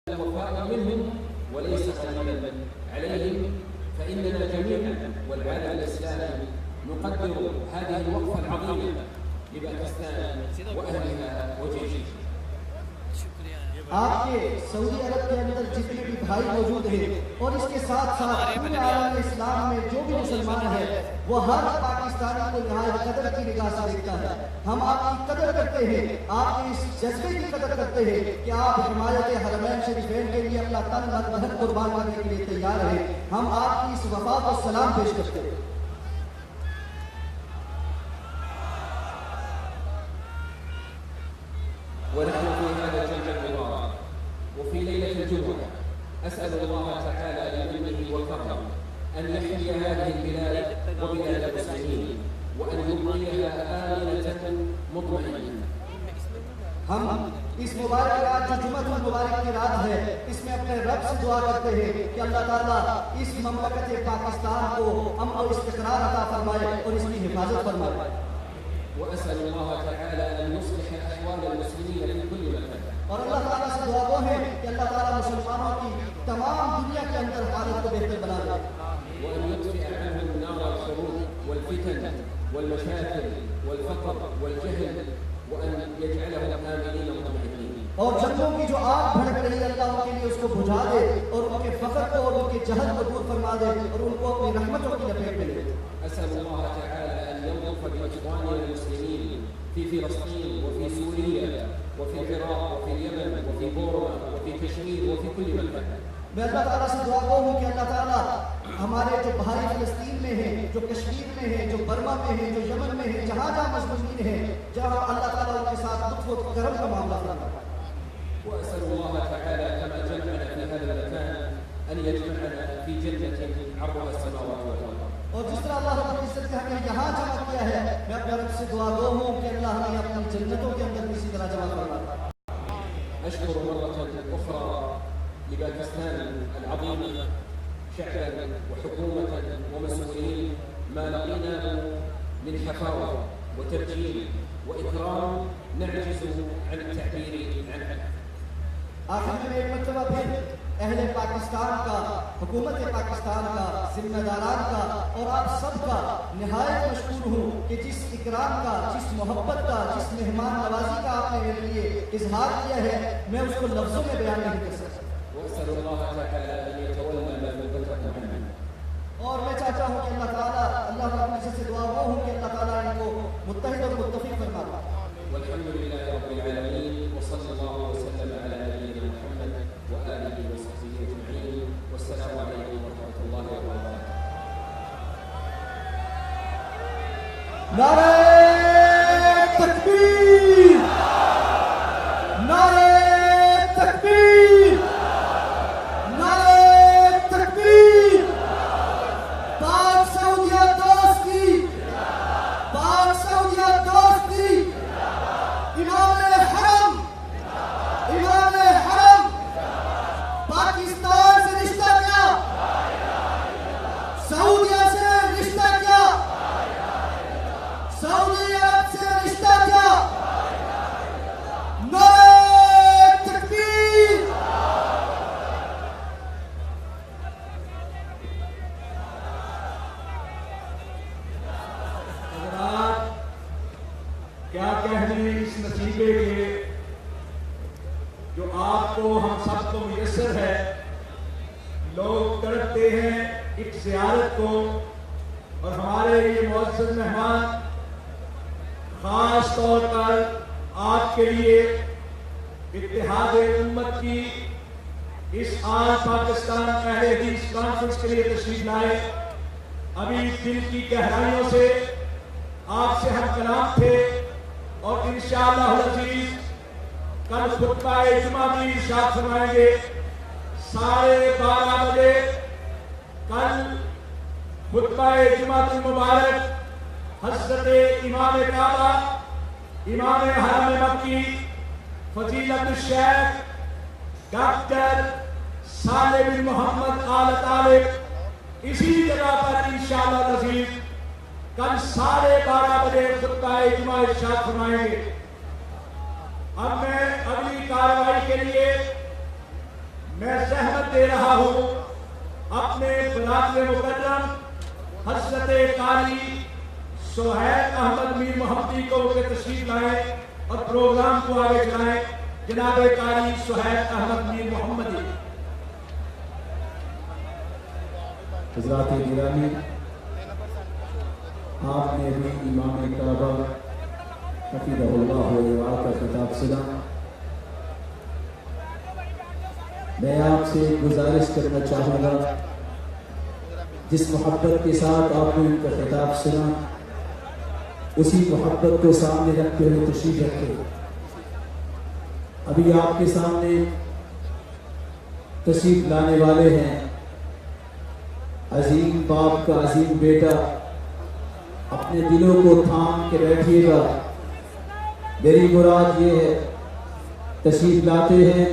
الوفاء منهم وليس قليلا عليهم، فإننا جميعا والعالم الإسلامي نقدر هذه الوقفة العظيمة لباكستان وأهلها وجيشها. آپ کے سعودی عرب کے اندر جتنے بھی بھائی موجود ہیں اور اس کے ساتھ ساتھ پورے عالم اسلام میں جو بھی مسلمان ہے وہ ہر پاکستانی کو نہایت قدر کی نگاہ سے دیکھتا ہے. ہم آپ کی قدر کرتے ہیں، آپ کے اس جذبے کی قدر کرتے ہیں کہ آپ حمایت حرمین شریفین کے لیے اپنا تن من دھن قربان کرنے کے لیے تیار ہیں. ہم آپ کی اس وفا کو سلام پیش کرتے ہیں. ونحن في هذا الجمع المبارك وفي ليلة الجمعة أسأل الله تعالى بمنه وكرمه أن يحيي هذه البلاد وبلاد المسلمين وأن يبقيها آمنة مطمئنة. ہم اس مبارک رات جو جمعہ المبارک کی رات ہے اس میں اپنے رب سے دعا کرتے ہیں کہ اللہ تعالیٰ اس مملکت پاکستان کو امن و استقرار عطا فرمائے اور اس کی حفاظت فرمائے. وأسأل الله تعالى أن يصلح أحوال المسلمين في كل مكان. اور اللہ تعالیٰ سے دعا وہ ہے کہ اللہ تعالیٰ مسلمانوں کی تمام دنیا کے اندر حالت کو بہتر بنا دے. وأن يطفئ عنهم نار الحروب والفتن والمشاكل والفقر والجهل وأن يجعلهم آمنين مطمئنين. اور جنگوں کی جو آگ بھڑک رہی ہے اللہ ان کے لیے اس کو بجھا دے اور ان کے فقر کو اور ان کے جہل کو دور فرما دے اور ان کو اپنی رحمتوں کی لپیٹ میں لے. أسأل الله تعالى أن يلطف بإخواننا المسلمين في فلسطين وفي سوريا وفي العراق وفي اليمن وفي بورما وفي كشمير وفي كل مكان. میں اللہ تعالیٰ سے دعا ہوں کہ اللہ تعالیٰ ہمارے جو بھائی فلسطین میں ہیں، جو کشمیر میں ہیں، جو برما میں ہیں، جو یمن میں ہیں، جہاں جہاں مظلومین ہیں، جہاں اللہ تعالیٰ ان کے ساتھ لطف و کرم کا معاملہ فرمائے. وأسأل الله تعالى كما جمعنا في هذا المكان أن يجمعنا في جنة عرضها السماوات والأرض. اور جس طرح اللہ رب العزت نے ہمیں یہاں جمع کیا ہے میں اپنے رب سے دعا گو ہوں کہ اللہ ہمیں اپنی جنتوں کے اندر اسی طرح جمع فرمائے. أشكر مرة أخرى لباكستان العظيمة شعبا وحكومة ومسؤولين ما لقيناه من حفاوة وتبجيل وإكرام نعجز عن التعبير عنه. آخر میں ایک مرتبہ پھر اہل پاکستان کا، حکومت پاکستان کا، ذمہ داران کا اور آپ سب کا نہایت مشکور ہوں کہ جس اکرام کا، جس محبت کا، جس مہمان نوازی کا آپ نے میرے لیے اظہار کیا ہے میں اس کو لفظوں میں بیان نہیں کر سکتا. وأسأل الله تعالى أن يتولى ما ذكرته عنه. اور میں چاہتا ہوں کہ اللہ تعالیٰ اللہ رب العزت سے دعا وہ ہوں کہ اللہ تعالیٰ ان کو متحد اور متفق فرمائے. والحمد لله رب العالمين وصلى الله وسلم على نبينا محمد وآله وصحبه أجمعين والسلام عليكم ورحمة الله وبركاته. نعرہ تکبیر، نعرہ تکبیر، نعرہ تکبیر. پاک سعودیہ دوست کی، پاک سعودیہ دوست کی. امام حرم، امام حرم، پاکستان سے رشتہ کیا، سعودیہ سے رشتہ کیا، سعودی عرب سے رشتہ کیا. نعرہ تکبیر. حضرات کیا کہنے اس نصیبے کے جو آپ کو ہم سب کو میسر ہے. لوگ تڑپتے ہیں ایک زیارت کو اور ہمارے یہ معزز مہمان خاص طور پر آپ کے لیے اتحاد امت کی اس آج پاکستان اہل حدیث کانفرنس کے لیے تشریف لائے. ابھی دل کی گہرائیوں سے آپ سے ہم کلام تھے اور انشاءاللہ العزیز کل خطبہ جمعہ بھی ارشاد فرمائیں گے 12:30 بجے. کل خطبہ جمعہ المبارک حضرت امام کعبہ، امام حرم مکی، فضیلت الشیخ ڈاکٹر صالح بن محمد آل طالب اسی جگہ پر انشاءاللہ العزیز کل 12:30 بجے خطبہ جمعہ ارشاد فرمائیں گے. اب میں اگلی کارروائی کے لیے میں زحمت دے رہا ہوں اپنے برادر مکرم حضرت قاری سہیل احمد میر محمدی کو کہ تشریف لائیں اور پروگرام کو آگے چلائیں. جناب قاری سہیل احمد میر محمدی. حضرات گرامی، آپ نے بھی امام کعبہ حفظہ اللہ وعلا کا خطاب سنا. میں آپ سے گزارش کرنا چاہوں گا، جس محبت کے ساتھ آپ نے ان کا خطاب سنا اسی محبت کو سامنے رکھتے ہوئے تشریف رکھے. ابھی آپ کے سامنے تشریف لانے والے ہیں عظیم باپ کا عظیم بیٹا. اپنے دلوں کو تھام کے بیٹھیے گا. میری مراد یہ ہے، تشریف لاتے ہیں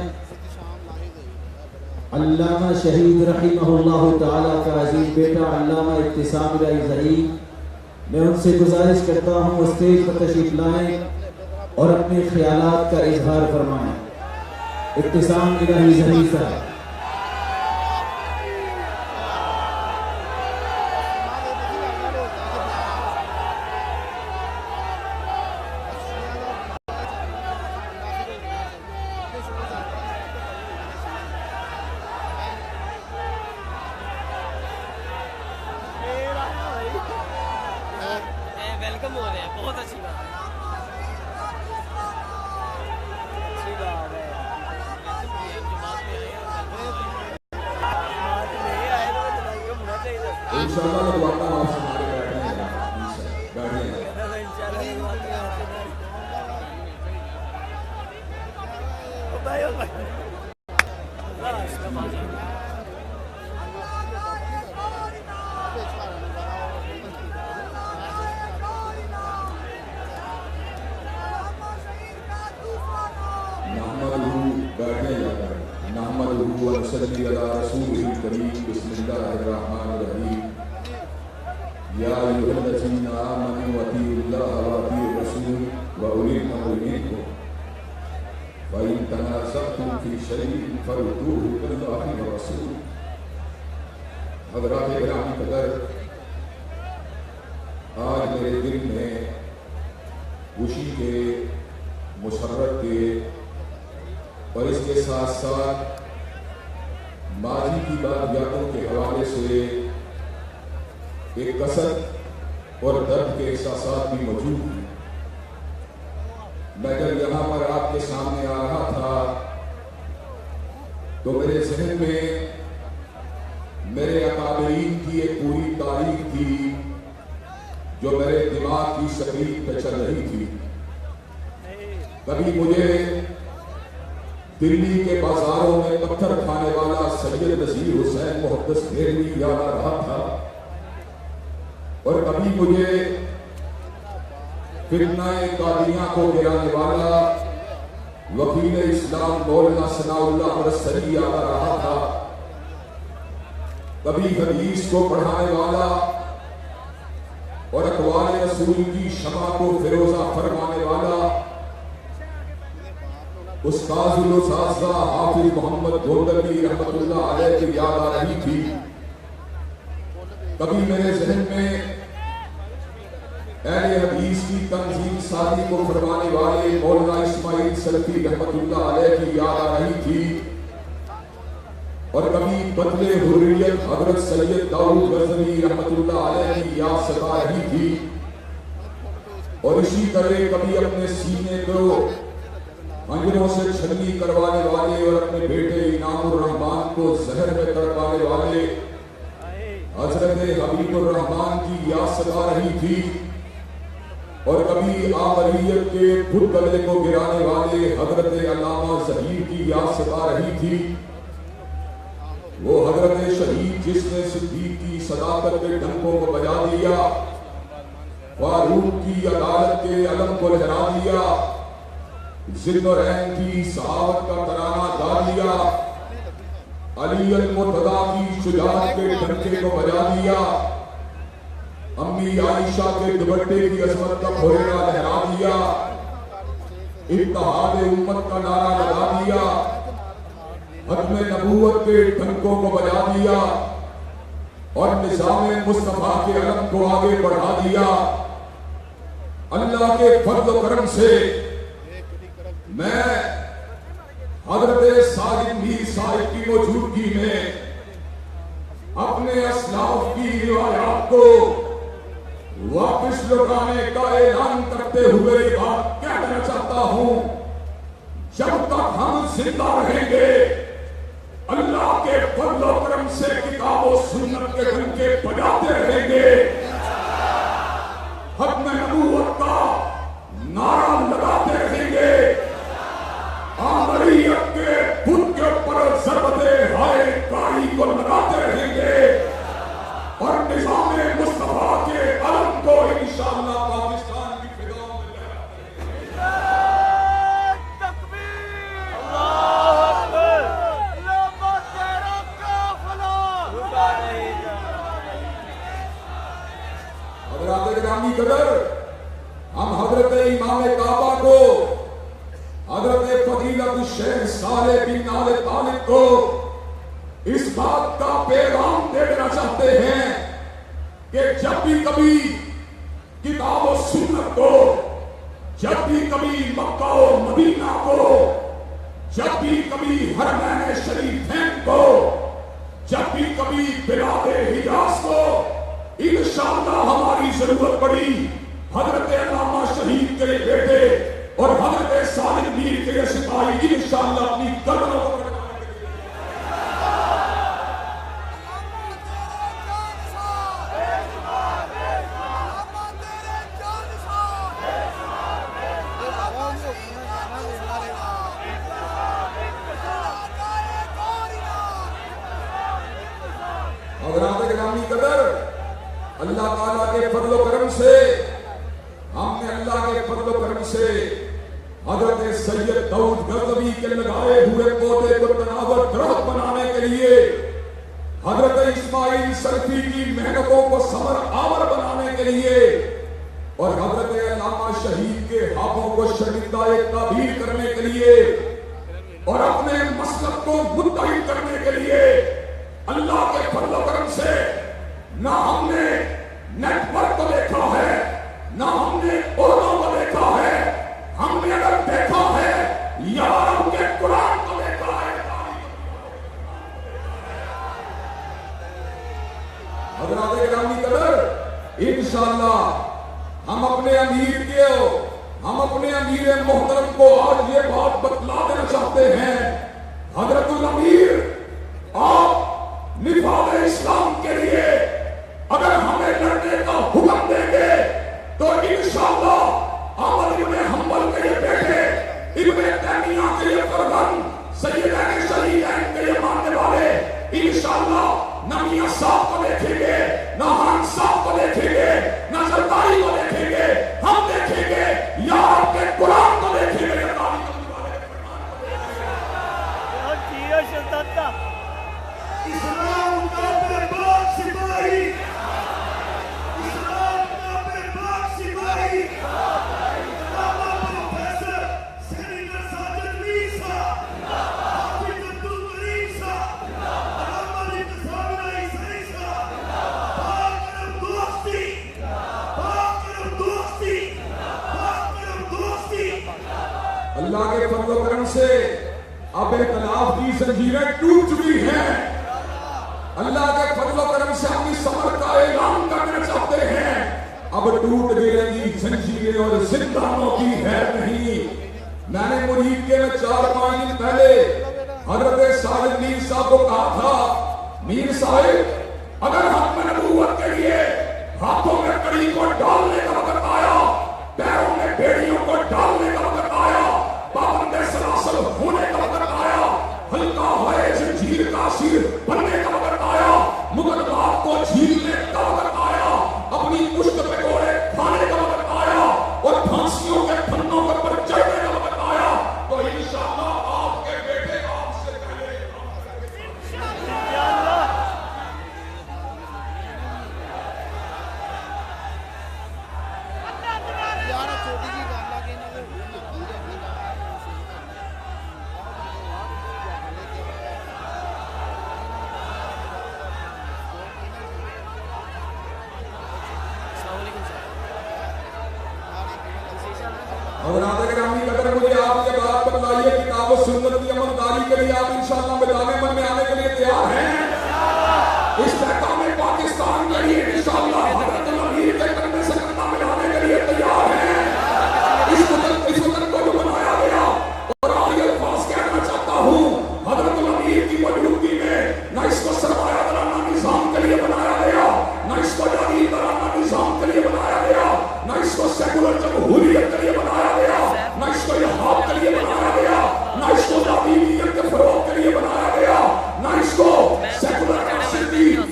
علامہ شہید رحمہ اللہ تعالیٰ کا عظیم بیٹا علامہ ابتسام الہی ظہیر. میں ان سے گزارش کرتا ہوں اسٹیج پر تشریف لائیں اور اپنے خیالات کا اظہار فرمائیں. ابتسام الہی ظہیر صاحب. ویلکم ہو رہے ہیں، بہت اچھی بات ہے. اچھی بات ہے. انشاءاللہ دعا آپ سے ہمارے بیٹھے ہیں. نحمدہ ونصلی علی رسولہ الکریم. بسم اللہ الرحمن الرحیم. یا ایھا الذین آمنوا اطیعوا اللہ واطیعوا الرسول واولی الامر منکم فإن تنازعتم فی شیء فردوہ الی اللہ والرسول. حضرات گرامی قدر، آج میرے دل میں خوشی کے، مسرت کے اور اس کے ساتھ ساتھ ماضی کی بات یادوں کے حوالے سے ایک کثرت اور درد کے احساسات بھی موجود ہیں. میں جب یہاں پر آپ کے سامنے آ رہا تھا تو میرے ذہن میں میرے اکابرین کی ایک پوری تاریخ تھی جو میرے دماغ کی سکرین پہ چل رہی تھی. کبھی مجھے دلی کے بازاروں میں پتھر کھانے والا سید نذیر حسین محدث دہلوی یاد آ رہا تھا، اور کبھی مجھے فتنہ قادیاں کو گرانے والا وکیل اسلام مولانا ثناء اللہ مرسلی یاد آ رہا تھا. کبھی حدیث کو پڑھانے والا اور اقوال رسول کی شمع کو فیروزہ فرمانے والا استاذ الاساتذہ حافظ محمد گوندلوی رحمت اللہ علیہ کی یاد آ رہی تھی. کبھی میرے ذہن میں اہل حدیث کی تنظیم سازی کو فرمانے والے مولانا اسماعیل سلفی رحمت اللہ علیہ کی یاد آ رہی تھی، اور کبھی بدل حریت حضرت سید داؤد غزنوی رحمت اللہ علیہ کی یاد ستا رہی تھی. اور اسی طرح کبھی اپنے سینے کو انجروں سے چھلنی کروانے والے اور اپنے بیٹے انعام الرحمان کو زہر میں تڑپانے والے حضرت حبیب الرحمان کی یاد ستا رہی تھی. اور کبھی آمریت کے بت گلے کو گرانے والے حضرت علامہ ظہیر کی یاد ستا رہی تھی. وہ حضرت شہید جس نے صدیق کی صداقت کے ڈنکوں کو بجا دیا، فاروق کی عدالت کے علم کو لہرا دیا، ذوالنورین کی صحابت کا ترانہ گا دیا، علی المرتضیٰ کی شجاعت کے ڈنکے کو بجا دیا، امی عائشہ کے دوپٹے کی عظمت کا پھوڑا لہرا دیا، اتحاد امت کا نعرہ لگا دیا، ختم نبوت کے ڈنکوں کو بجا دیا اور نظام مصطفیٰ کے علم کو آگے بڑھا دیا. اللہ کے فضل و کرم سے میں حضرت ساجد میر صاحب کی موجودگی میں اپنے اسلاف کی روایات کو واپس لوٹانے کا اعلان کرتے ہوئے یہ بات کہنا چاہتا ہوں. جب تک ہم زندہ رہیں گے اللہ کے فضل و کرم سے کتاب و سنت کے ڈنکے بجاتے رہیں گے. ختم نبوت کا نعرہ لگاتے رہیں گے. آمریت کے خود کے اوپر ضربت ہائے کاری کو لگاتے رہیں گے اور نظام مصطفیٰ کے علم کو انشاءاللہ پاکستان کی فضاؤں میں حضرات گرامی قدر، ہم حضرت امام کعبہ کو، حضرت فضیلت الشیخ صالح بن آل طالب کو اس بات کا پیغام دے دینا چاہتے ہیں کہ جب بھی کبھی کتاب و سنت کو، جب بھی کبھی مکہ و مدینہ کو، جب بھی کبھی حرمین شریفین کو، جب بھی کبھی بلاد حجاز کو انشاءاللہ ہماری ضرورت پڑی، حضرت علامہ شہید کے بیٹے اور حضرت ساجد میر کے سپاہی انشاءاللہ اپنی گردنوں کو حضرات گرامی قدر، اللہ تعالیٰ کے فضل و کرم سے ہم نے اللہ کے فضل و کرم سے حضرت سید داؤد غزنوی کے لگائے ہوئے پودے کو تناور درخت بنانے کے لیے، حضرت اسماعیل سلفی کی محنتوں کو ثمر آور بنانے کے لیے اور حضرت علامہ شہید کے ہاتھوں کو شرمندہ تعبیر کرنے کے لیے اور اپنے مسلک کو متحد کرنے کے لیے اللہ کے فضل و کرم سے نہ ہم نے نیٹ ورک کو دیکھا ہے، نہ ہم نے عہدوں کو دیکھا ہے، ہم نے اگر دیکھا ہے یا ہم نے قرآن کو دیکھا ہے. حضرات گرامی قدر، انشاءاللہ ہم اپنے امیر محترم کو آج یہ بات بتلا دینا چاہتے ہیں. حضرت الامیر، آپ نفاذ اسلام کے لیے اگر ہمیں لڑنے کا حکم دیں گے تو انشاءاللہ احمد ابن حنبل کے یہ بیٹے، ابن تیمیہ کے یہ فرزند، سیدین شہیدین کے یہ ماننے والے انشاءاللہ نہ میاں صاحب کو دیکھیں گے، نہ خان صاحب کو دیکھیں گے، نہ زرداری کو دیکھیں گے، ہم دیکھیں گے یا آپ کے قرآن کو دیکھیں گے. اسلام کا برباد سپاہی، اسلام کا برباد سپاہی، علامہ پروفیسر سینیٹر ساجد میر صاحب، حافظ عبدالکریم صاحب، علامہ انتظامیہ عیسائی صاحب، پاک دوستی، پاک دوستی، پاک دوستی. اللہ کے فضل و کرم سے اب اختلاف کی زنجیریں ٹوٹ چکی ہیں. اللہ کے فضل و کرم سے اپنی ثمر کا اعلان کرنا چاہتے ہیں. اب ٹوٹ گئی زنجیریں اور زندانوں کی ہے نہیں. میں نے مرید کے میں 4-5 دن پہلے حضرت ساجد میر صاحب کو کہا تھا، میر صاحب اگر ہم نبوت کے لیے ہاتھوں میں کڑی کو ڈالنے کا وقت آیا، پیروں میں بیڑیوں کو ڈالنے کا وقت آیا، پابند سلاسل ہونے کا وقت آیا، ہلکا ہوئے زنجیر کا اسیر بننے کا وقت آیا، مقدمات کو جھیلنے کا وقت آیا، اپنی پشت پہ گھوڑے کھانے کا وقت آیا اور پھانسیوں کے پھنوں پر چڑھنے کا وقت آیا، تو انشاءاللہ آپ کے بیٹے آپ سے پہلے بتائیے کتاب و سنت کی عملداری کے لیے آپ انشاءاللہ میدان من میں آنے کے لیے تیار ہیں؟ استحکام پاکستان کے لیے انشاءاللہ حضرت الامیر کے کندھے سے کندھا ملانے کے لیے تیار ہیں؟ اس وطن کو جو بنایا گیا، اور آج یہ الفاظ کہنا چاہتا ہوں، حضرت الامیر کی موجودگی میں نہ اس کو سرمایہ دارانہ نظام کے لیے بنایا گیا، نہ اس کو جاگیردارانہ نظام کے لیے بنایا گیا، نہ اس کو سیکولر جمہوریت کے لیے بنایا گیا، نہ اس کو الہاد کے لیے بنایا گیا، نہ اس کو دینیت کے فروغ کے لیے بنایا گیا، نہ اس کو سیکولر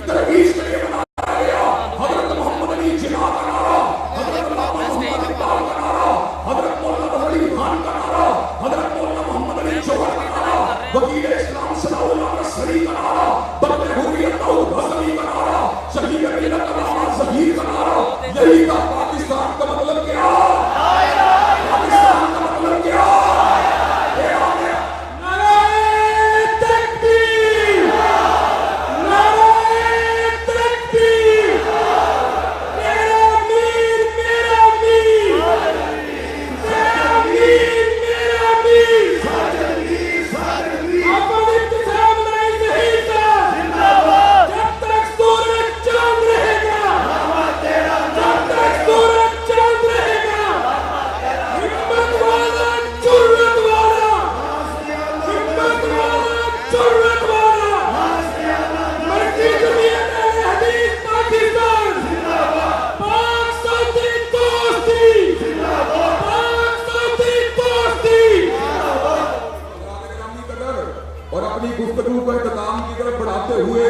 ترویج کے لیے بنایا گیا۔ حضرت محمد علی جناح کا نعرہ، حضرت علامہ محمد اقبال کا نعرہ، حضرت مولانا علی خان کا نعرہ، حضرت مولانا محمد علی جوہر کا نعرہ، وکیل اسلام ثناء اللہ نصری کا نعرہ، بدر حریت داؤد غزنوی کا نعرہ، شہید ملت علامہ ظہیر کا نعرہ، یہی تھا پاکستان کا مطلب کیا؟ پاکستان کا مطلب کیا؟ گفتگو کو اختتام کی طرف بڑھاتے ہوئے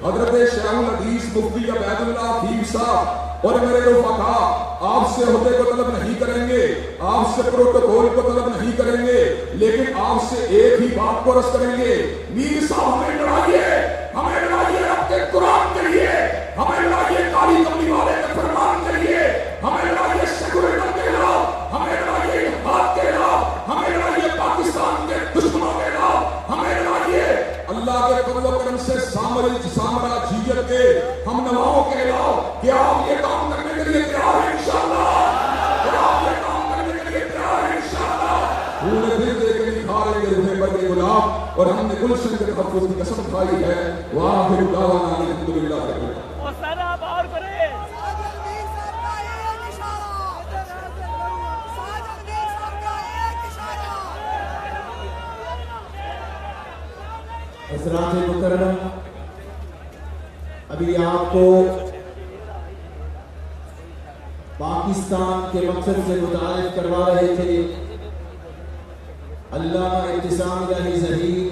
حضرت شیخ الحدیث مفتی عبید اللہ حفیظ صاحب اور میرے رفقا، آپ سے عہدے کو طلب نہیں کریں گے، آپ سے پروٹوکول کو طلب نہیں کریں گے، لیکن آپ سے ایک ہی بات کو عرض کریں گے، میر صاحب ہمیں لڑائیے آپ کے قرآن کے لیے، ہمیں لڑائیے کالی کملی والے کے فرمان کے لیے، ہمیں لڑائیے سیکولرزم کے خلاف، ہمیں لڑائیے الہاد کے خلاف، ہمیں لڑائیے پاکستان کے دشمنوں کے خلاف، ہمیں لڑائیے اللہ کے فضل و کرم سے سامراجیت کے ہم نواؤں کے خلاف۔ کیا آپ یہ کام کرنے کے لیے تیار ہیں انشاءاللہ؟ کیا آپ یہ کام کرنے کے لیے تیار ہیں انشاءاللہ؟ پورے دل دے کے نکھاریں گے روح پر کے گلاب، اور ہم نے گلشن کے تحفظ کی قسم کھائی ہے۔ وآخر دعوانا ان الحمدللہ رب العالمین۔ حضرات مکرم، ابھی آپ کو پاکستان کے مقصد سے متعارف کروا رہے تھے علامہ ابتسام الہی ظہیر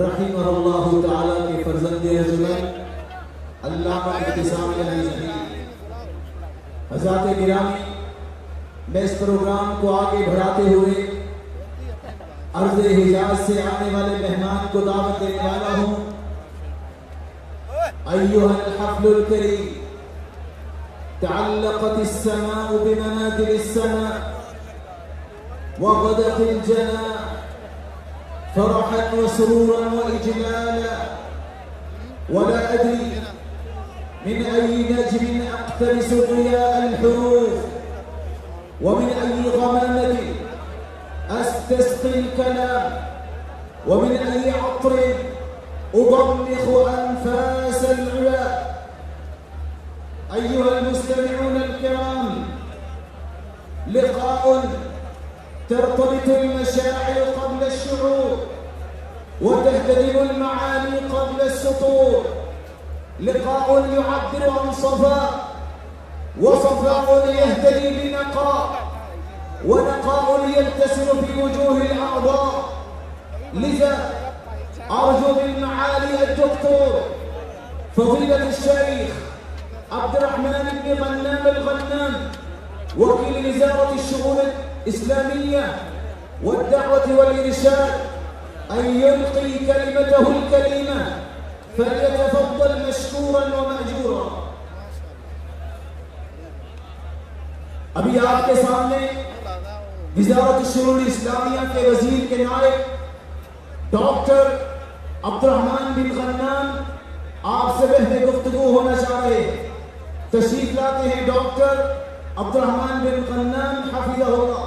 رحمہ اللہ تعالیٰ کے فرزند ارجمند علامہ ابتسام الہی ظہیر۔ حضرات گرامی، میں اس پروگرام کو آگے بڑھاتے ہوئے ارض حجاز سے آنے والے مہمان کو دعوت دینے والا ہوں۔ ایھا الحفل الکریم، تعلقت السماء بمنازل السماء وغدت الجناء فرحا وسرورا واجلالا، ولا ادري من اي نجم اقتبس ضياء الحروف ومن اي غمامة استسقي الكلام ومن اي عطر اضمخ انفاس العلا۔ ايها المستمعون الكرام، لقاء ترتبط المشاعر قبل الشعور وتهتدم المعاني قبل السطور، لقاء يعبر عن صفاء وصفاء يهتدي بنقاء ونقاء يلتسم في وجوه الأعضاء. لذا أرجو من معالي الدكتور فضيلة الشيخ عبد الرحمن بن غنام الغنام وكيل وزارة الشؤون الإسلامية والدعوة والإرشاد أن يلقي كلمته الكريمة، فليتفضل مشكورا ومأجورا. ابھی آپ کے سامنے وزارت الشؤون الاسلامیہ کے وزیر کے نائب ڈاکٹر عبد الرحمن بن غنام آپ سے بحث گفتگو ہونا چاہ رہے ہیں. تشریف لاتے ہیں ڈاکٹر عبد الرحمن بن غنام حفظہ اللہ.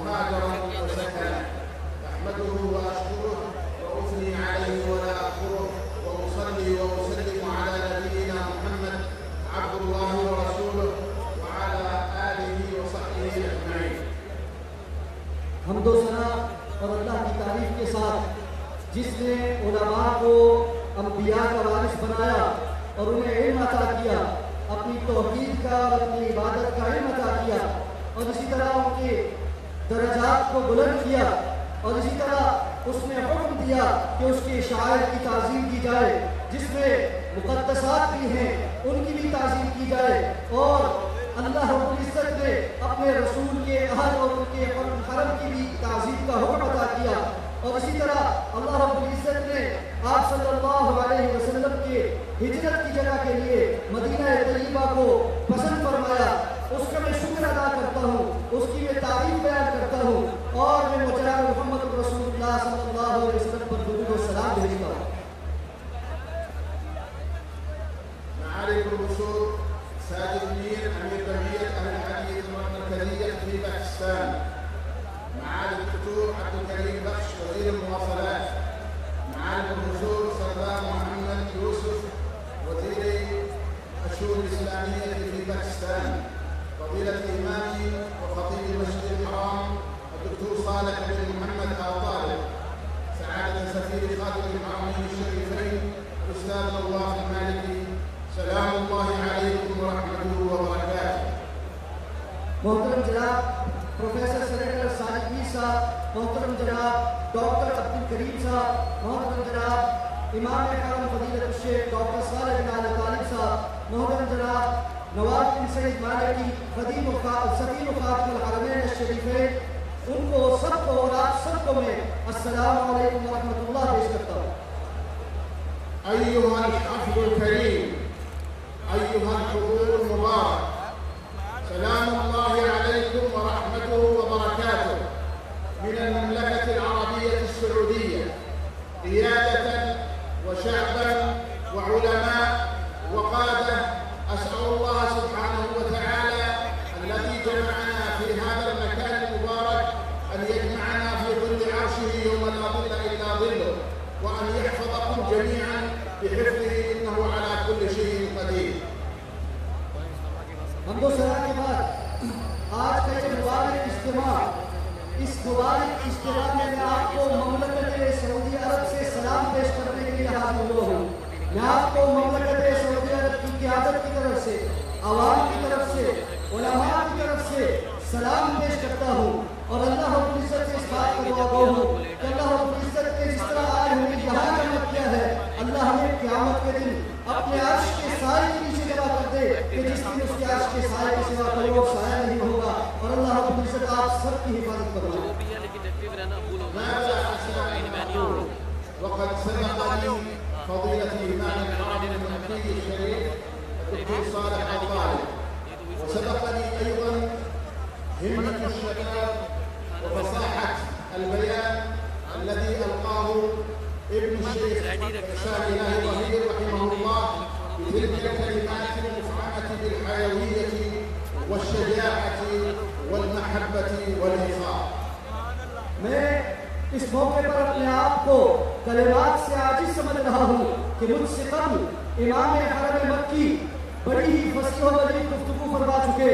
وهاجرا وسكنا أحمده وأشكره وأثني عليه ولا أكفره وأصلي وأسلم على نبينا محمد عبد الله ورسوله وعلى آله وصحبه أجمعين. حمد و ثنا اور اللہ کی تعریف کے ساتھ جس نے علماء کو انبیاء کا وارث بنایا اور انہیں علم عطا کیا، اپنی توحید کا اور اپنی عبادت کا علم عطا کیا، اور اسی طرح ان کے درجات کو بلند کیا، اور اسی طرح اس نے حکم دیا کہ اس کے شاعر کی تعظیم کی جائے، جس میں مقدسات بھی ہیں ان کی بھی تعظیم کی جائے، اور اللہ رب العزت نے اپنے رسول کے اہل اور ان کے حرم کی بھی تعظیم کا حکم عطا کیا، اور اسی طرح اللہ رب العزت نے آپ صلی اللہ علیہ وسلم کے ہجرت کی جگہ کے لیے مدینہ طیبہ کو پسند فرمایا. اس کا میں شکر ادا کرتا ہوں، اس کی میں تعریف بیان کرتا ہوں، اور میں جناب محمد رسول اللہ صلی اللہ علیہ وسلم پر درود و سلام بھیجتا ہوں. معالي البروفيسور ساجد منير أمير جمعية أهل الحديث المركزية في باكستان، معالي الدكتور عبد الكريم بخش وزير المواصلات، معالي البروفيسور سردار محمد يوسف وزير الشؤون الإسلامية في باكستان، فضيلة إمامي وخطيب المسجد الحرام الدكتور صالح بن محمد آل طالب، سعادة سفير خادم الحرمين الشريفين الأستاذ نواف المالكي، سلام الله عليكم ورحمته وبركاته. محترم جناب پروفیسر سینیٹر ساجد میر صاحب، محترم جناب ڈاکٹر عبد الکریم صاحب، محترم جناب امام حرم فضیلت الشیخ ڈاکٹر صالح بن آل طالب صاحب، محترم جناب نواف بن سعید مالکی خطیب و خطیب خادم الحرمین الشریفین، ان کو سب کو اور آپ سب کو میں السلام علیکم ورحمۃ اللہ پیش کرتا ہوں. أيها الحفظ الكريم، أيها الحضور المبارك، سلام الله عليكم ورحمته وبركاته من المملكة العربية السعودية قيادة وشعبا وعلماء وقادة. أسأل الله سبحانه وتعالى الذي جمعنا في هذا المكان المبارك أن يجمعنا في ظل عرشه يوم لا ظل إلا ظله، وأن يحفظكم جميعا بحفظه إنه على كل شيء قدير. حمد و ثنا کے بعد آج کا یہ مبارک اجتماع، اس مبارک اجتماع میں میں آپ کو مملکت سعودی عرب سے سلام پیش کرنے کے لیے حاضر ہوا ہوں. میں آپ کو مملکت سعودی عرب کی قیادت کی طرف سے، عوام کی طرف سے، علماء کی طرف سے سلام پیش کرتا ہوں، اور اللہ رب العزت سے اس بات کا دعا گو ہوں کہ اللہ رب العزت نے جس طرح آج ہمیں یہاں جمع کیا ہے، اللہ ہمیں قیامت کے دن اپنے عرش کے سائے کے نیچے جمع کر دے کہ جس دن اس کے عرش کے سائے کے سوا کوئی اور سایہ نہیں ہوگا. اور اللہ رب العزت آپ سب کی حفاظت فرمائے. وقد سبقني فضيلة إمام الحرم المكي الشريف الدكتور صالح آل طالب، وسبقني أيضا همة الشباب وفصاحة البيان الذي ألقاه ابن الشيخ حسام الله ظهير رحمه الله بتلك الكلمات المفعمة بالحيوية والشجاعة والمحبة والإخاء. میں اس موقع پر اپنے آپ کو کلمات سے عاجز سمجھ رہا ہوں کہ مجھ سے قبل امام حرم مکی بڑی ہی فصیح و بلیغ گفتگو فرما چکے،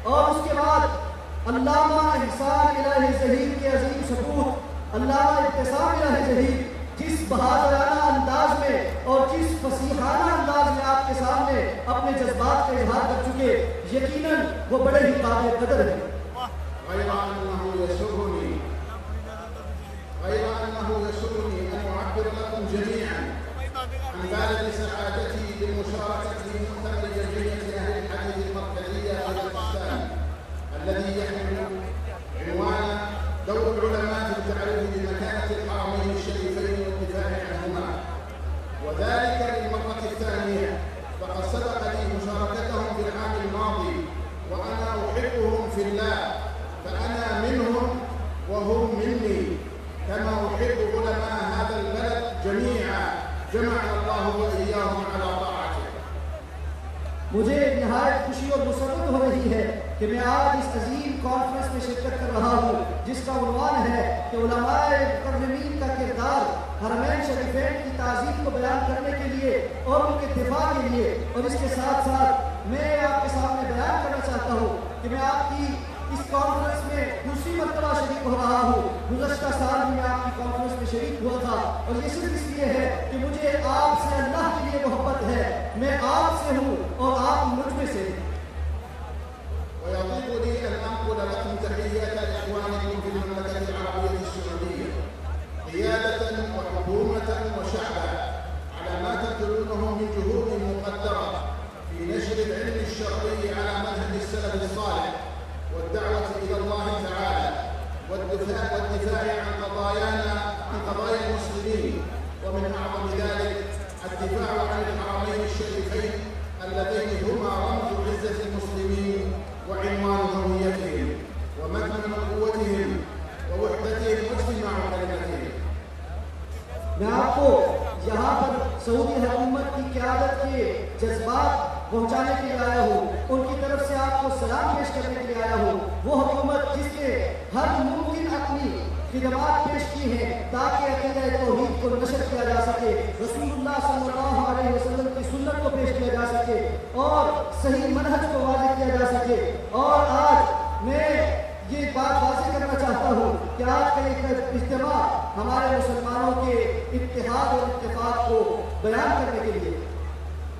اور اس کے بعد علامہ احسان الہی ظہیر کے عظیم سپوت علامہ ابتسام الہی ظہیر جس بہادرانہ انداز میں اور جس فصیحانہ انداز میں آپ کے سامنے اپنے جذبات کا اظہار کر چکے، یقیناً وہ بڑے ہی قابل قدر ہیں. غير أنه يسرني أن أعبر لكم جميعا عن بالغ سعادتي بالمشاركة في مؤتمر جمعية أهل الحديث المركزية في باكستان الذي يحمل عنوان دور العلماء في التعريف بمكانة الحرمين الشريفين والدفاع عنهما، وذلك للمرة الثانية. فقد سبق لي مشاركتهم في العام الماضي وأنا أحبهم في الله، فأنا منهم وهم مني، كما أحب علماء هذا البلد جميعا جمعنا الله وإياهم على طاعته. مجھے نہایت خوشی اور مسرت ہو رہی ہے کہ میں آج اس عظیم کانفرنس میں شرکت کر رہا ہوں جس کا عنوان ہے کہ علماء مکرمین کا کردار حرمین شریفین کی تعظیم کو بیان کرنے کے لیے اور ان کے دفاع کے لیے، اور اس کے ساتھ ساتھ میں آپ کے سامنے بیان کرنا چاہتا ہوں کہ میں آپ کی اس کانفرنس میں دوسری مرتبہ شریک ہو رہا ہوں۔ گزشتہ سال بھی میں آپ کی کانفرنس میں شریک ہوا تھا، اور یہ صرف اس لیے ہے کہ مجھے آپ سے اللہ کے لیے محبت ہے، میں آپ سے ہوں اور آپ مجھ میں سے ہیں۔ ويطيب لي أن أنقل لكم تحيات إخوانكم في المملكة العربية السعودية قيادة وحكومة وشعبا على ما تبذلونه من جهود مقدرة في نشر العلم الشرعي على منهج السلف الصالح والدعوة إلى الله تعالى والدفاع عن قضايا المسلمين، ومن أعظم ذلك الدفاع عن الحرمين الشريفين اللذين هما رمز عزة المسلمين وعنوان هويتهم ومكمن قوتهم ووحدتهم واجتماع كلمتهم۔ میں آپ کو یہاں پر سعودی حکومت کی قیادت کے جذبات پہنچانے کے لیے آیا ہوں، ان کی طرف سے آپ کو سلام پیش کرنے کے لیے آیا ہوں۔ وہ حکومت جس نے ہر ممکن اپنی خدمات پیش کی ہیں تاکہ عقیدہ توحید کو نشر کیا جا سکے، رسول اللہ صلی اللہ علیہ وسلم کی سنت کو پیش کیا جا سکے اور صحیح منہج کو واضح کیا جا سکے۔ اور آج میں یہ بات واضح کرنا چاہتا ہوں کہ آج کا ایک اجتماع ہمارے مسلمانوں کے اتحاد اور اتفاق کو بیان کرنے کے لیے۔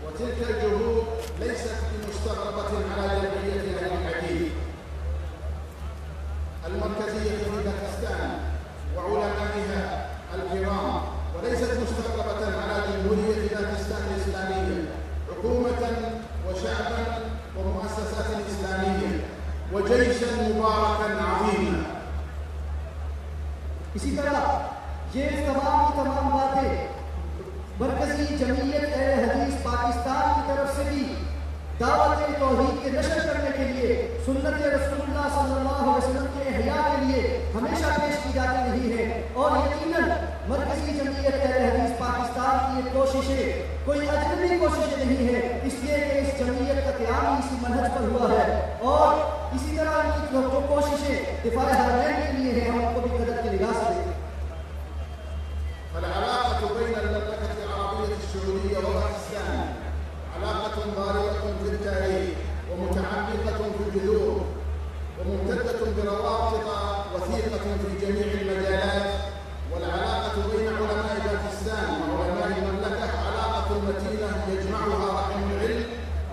وتلك الجهود ليست بمستغربة على جمعية أهل الحديث المركزية في باكستان وعلمائها الكرام، وليست مستغربة على جمهورية باكستان الإسلامية حكومة وشعبا ومؤسسات إسلامية وجيشا مباركا عظيما۔ اسی طرح یہ تمام کی تمام باتیں مرکزی جمعیت اہل حدیث پاکستان کی طرف سے بھی دعوت توحید کے نشر کرنے کے لیے، سنت رسول اللہ صلی اللہ علیہ وسلم کے احیاء کے لیے ہمیشہ پیش کی جاتی رہی ہے۔ اور یقیناً مرکزی جمعیت اہل حدیث پاکستان کی یہ کوششیں کوئی اجنبی کوششیں نہیں ہے، اس لیے کہ اس جمعیت کا قیام اسی منہج پر ہوا ہے، اور اسی طرح ان کی جو کوششیں دفاع حرمین کے لیے ہیں ہم ان کو بھی قدر کی نگاہ سے دیکھیں۔ فالعلاقة بين المملكة العربية السعودية وباكستان علاقة بالغة في التاريخ ومتعمقة في الجذور وممتدة بروابط وثيقة في جميع المجالات، والعلاقة بين علماء باكستان وعلماء المملكة علاقة متينة يجمعها رحم العلم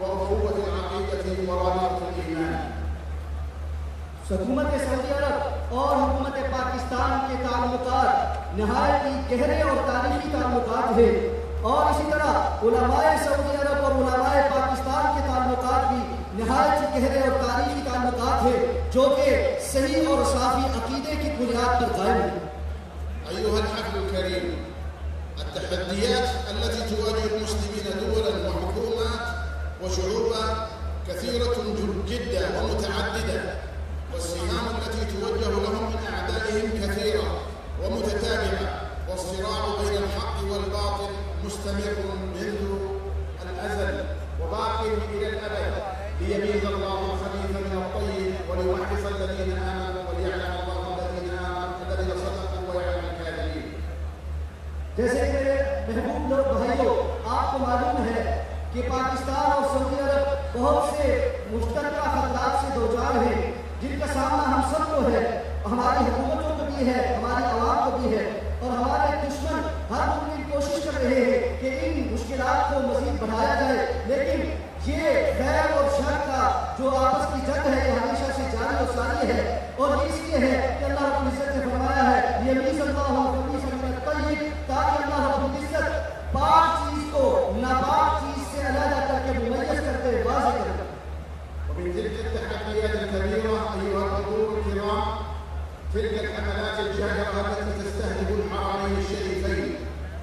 وأخوة العقيدة ورابطة الإيمان۔ حکومت سعودی عرب اور حکومت پاکستان کے تعلقات نہایت ہی گہرے اور تاریخی تعلقات ہیں، اور اسی طرح علماء سعودی عرب اور علماء پاکستان کے تعلقات بھی نہایت ہی گہرے اور تاریخی تعلقات ہیں جو کہ صحیح اور صافی عقیدے کی بنیاد پر قائم ہیں۔ أيها الحفل الكريم، التحديات التي تواجه المسلمين دولا وحكومات وشعوبا كثيرة جدا ومتعددة، والسهام التي توجه لهم من أعدائهم كثيرة ومتتابعة، والصراع بين الحق والباطل مستمر منذ الأزل وباق إلى الأبد، ليميز الله الخبيث من الطيب وليمحص الذين آمنوا وليعلم الله الذين صدقوا ويعلم الكاذبين۔ جیسے کہ میرے محبوب لوگ بھائیوں، آپ کو معلوم ہے کہ پاکستان اور سعودی عرب بہت سے مشترکہ خطرات سے دوچار ہیں جن کا سامنا ہم سب کو ہے، ہماری حکومتوں کو بھی ہے، ہماری عوام کو بھی ہے، اور ہمارے دشمن ہر ممکن کوشش کر رہے ہیں کہ ان مشکلات کو مزید بڑھایا جائے، لیکن یہ غیر اور شر کا جو آپس کی جنگ ہے یہ ہمیشہ سے جاری و ساری ہے، اور اس لیے ہے کہ اللہ رب العزت نے فرمایا ہے یمیز اللہ الخبیث من الطیب، تاکہ اللہ رب العزت پاک چیز کو ناپاک چیز سے علیحدہ کر کے ممیز کرتے واضح کرتے۔ ومن تلك التحديات الكبيرة أيها الحضور الكرام تلك الحملات الجاهرة التي تستهدف الحرمين الشريفين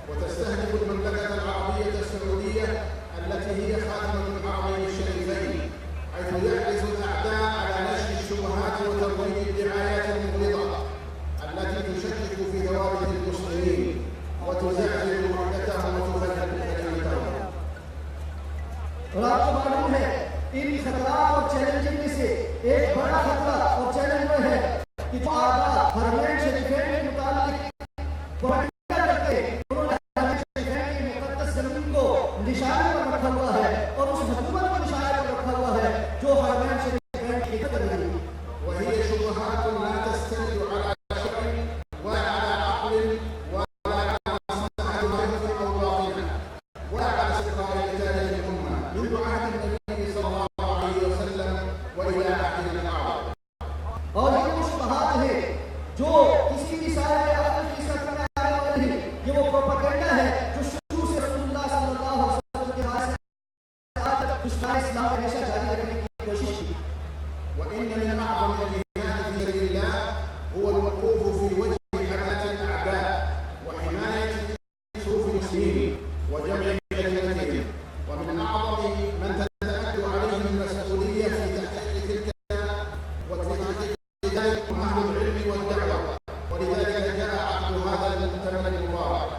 وتستهدف المملكة العربية السعودية التي هي خاتمة الحرمين الشريفين، حيث يحرص الأعداء على نشر الشبهات وترويج الدعايات المغرضة التي تشكك في ثوابت المسلمين وتزعزع وحدتهم وتفرق كلمتهم۔ اور آپ کو معلوم ہے ان خطرات اور چیلنجز میں سے ایک کہ جو عادات حرمین شریفین کے متعلق پروپیگنڈا کرتے انہوں نے حرمین شریفین کی مقدس زمین کو نشانے پر رکھا ہوا ہے اور اس حکومت کو نشانے پر رکھا ہوا ہے جو حرمین شریفین کی خدمت کر رہی ہے. وهي شبهات لا تستند على شرع ولا على عقل ولا على مصلحة ظاهرة أو باطنة ولا على استقرار رجال الأمة منذ عهد النبي صلى الله عليه وسلم وإلى عهد الأعراب. اور یہ وہ شبہات ہیں جو کسی بھی سارے عقل کی سطح میں آنے والے ہیں. یہ وہ پروپیگنڈا ہے جو شروع سے رسول اللہ صلی اللہ علیہ وسلم کے بعد سے آج تک دشمن اسلام ہمیشہ جاری رکھنے کی کوشش کی. وإن من أعظم الجهاد في سبيل الله هو الوقوف في وجه حملة الأعداء وحماية صفوف المسلمين وجمع كلمتهم. ومن أعظم من تتأكد عليهم المسؤولية في تحقيق تلك وتحقيق ذلك هم أهل العلم والدعوة. ولذلك جاء عقد هذا المؤتمر المبارك.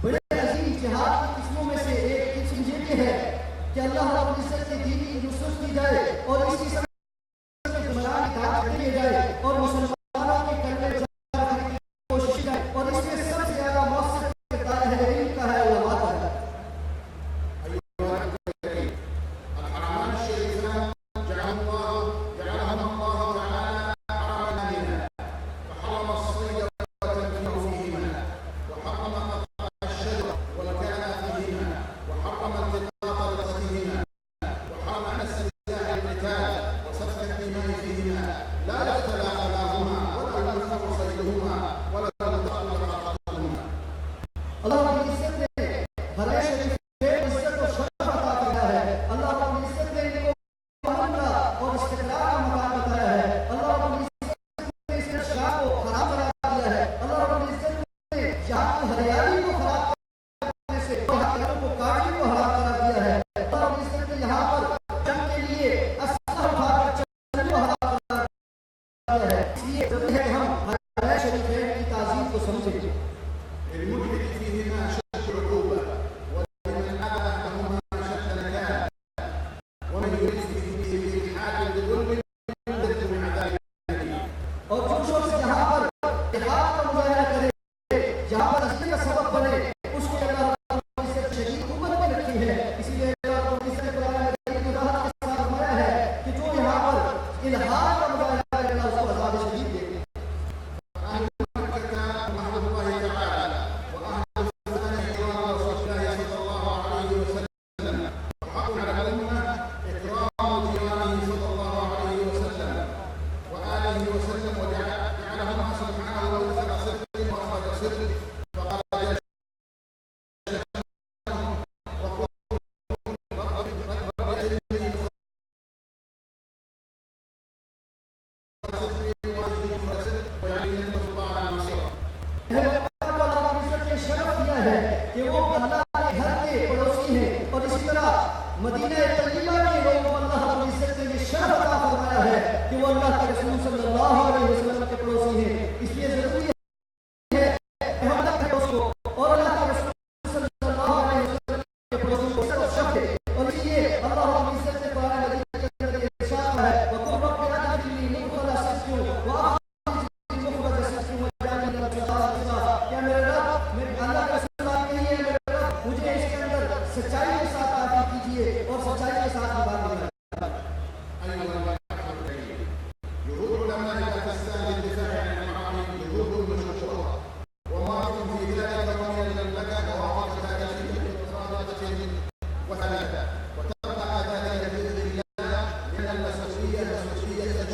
بڑے عظیم جہاد کی قسموں میں سے ایک قسم یہ ہے کہ اللہ رب العزت کے دین کی نصرت کی جائے اور اس کی سمجھ دشمنان کی دعوت دی جائے اور مسلمانوں کی کلمے جاری کی کوشش کی جائے. اور اس میں سب سے زیادہ مؤثر کردار اہل علم کا ہے، علماء کا ہے. الحرمان الشريفان جعلهم الله تعالى حرما آمنا فحرم الصيد والتنفيذ فيهما وحرم قطع الشجر والكلام فيهما وحرم التقاط رقتهما وحرم استدعاء القتال وسفك الدماء فيهما لا يقتل أخلاهما ولا ينفر صيدهما ولا يطلق رقبتهما. اللہ رب العزت نے حرمین شریف بے عزت و شرف عطا کیا ہے. اللہ رب العزت نے ان کو امن کا اور استقرار کا مقام بتایا ہے. اللہ رب العزت نے اس اشیاء کو حرام قرار دیا ہے. اللہ رب العزت نے یہاں کی ہریالی کو خراب کرنے سے اور حیوانوں کو کاٹنے کو حرام قرار دیا ہے. اللہ رب العزت نے یہاں پر جنگ کے لیے اسلحہ اٹھا کر چلنے کو حرام قرار دیا ہے. اس لیے ضروری ہے کہ ہم حرمین شریفین کی تعظیم کو سمجھیں. للمجرم فيهما شد العقوبة ولمن أبى أحدهما شد النكال ومن يريد في الإلحاد بظلم يذل من عذاب أليم. اور جو شخص جہاں پر اتحاد کا مظاہرہ کرے، جہاں پر اصلی کا سبب بنے، اس کو اللہ رب العزت شدید قوت میں رکھی ہے. اسی لیے اللہ رب العزت نے قرآن مجید کی وضاحت کے ساتھ فرمایا ہے کہ جو یہاں پر الحاد کا مظاہرہ کرے گا اس کو عذاب شدید دے گا. أهل مكة هم أهل الله تعالى وأهل السنة إكرام رسول الله صلى الله عليه وسلم وحق على الأمة إكرام جيرانه صلى الله عليه وسلم وآله وسلم وجعلهم سبحانه وتعالى صدق وأخرج صدق فقال جل شأنه وقل رب أجلني اللہ رب العزت نے شرف دیا ہے کہ وہ اللہ کے گھر کے پڑوسی ہیں. اور اسی طرح مدینہ طیبہ کے لوگوں کو اللہ رب العزت نے یہ شرف عطا فرمایا ہے کہ وہ اللہ کے رسول صلی اللہ علیہ وسلم کے پڑوسی ہیں. اس لیے ضروری ہے کہ ہم اللہ کے پڑوسی کو اور اللہ کے رسول صلی اللہ علیہ وسلم کے پڑوسی کو سب شرف دے. اور اس لیے اللہ رب العزت نے قرآن مجید کے اندر یہ ارشاد ہے وَقُلْ رَبِّ أَجْعَلْنِي مُدْخَلَ صِدْقٍ وَأَخْرِجْنِي مُخْرَجَ صِدْقٍ وَاجْعَلْنِي مِنَ الْمُتَّقِينَ. کیا میرے رب میرے اللہ کا رسول آپ نہیں ہے میرے رب مجھے اس کے اندر سچائی کے ساتھ عطا کیجیے اور سچائی کے ساتھ نبھا دیجیے. أيها الأخ الكريم جهود العلماء لا تستاهل الدفاع عن المحارم جهود مشكورة ومعظم في ذلك ومن المملكة وعقد ذلك إرادة وثلاثة وتبقى ذلك بإذن الله من المسؤولية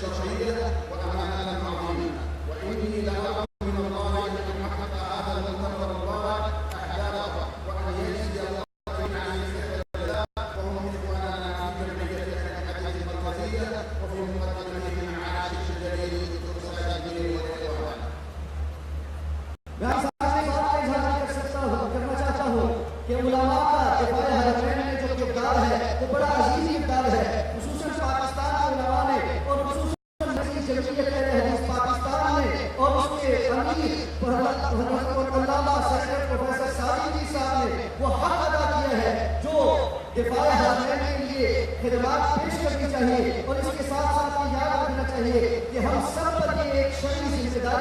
شرعية وأمانة عظيمة. وإني لأرجو من الله أن يحقق هذا المؤتمر المبارك أهدافه وأن يجزي الله عن الله وهم إخواننا في جمعية الحديث المركزية وفي مقدمتهم معاش الجليل الدكتور سعد الدين والإخوان. میں آپ سامنے بات کا اظہار کرنا چاہتا ہوں کہ علماء کا دفاع حرمین میں جو کردار ہے وہ بڑا عظیم کردار ہے. خصوصاً پاکستان کے علماء نے اور خصوصاً جمعیت اہل حدیث پاکستان نے اور اس کے امیر علامہ سید پروفیسر سعدی صاحب نے وہ حق ادا کیا ہے جو دفاع حرمین کے لیے خدمات پیش کرنی چاہیے. اور اس کے ساتھ ساتھ یہ یاد رکھنا چاہیے کہ ہم سب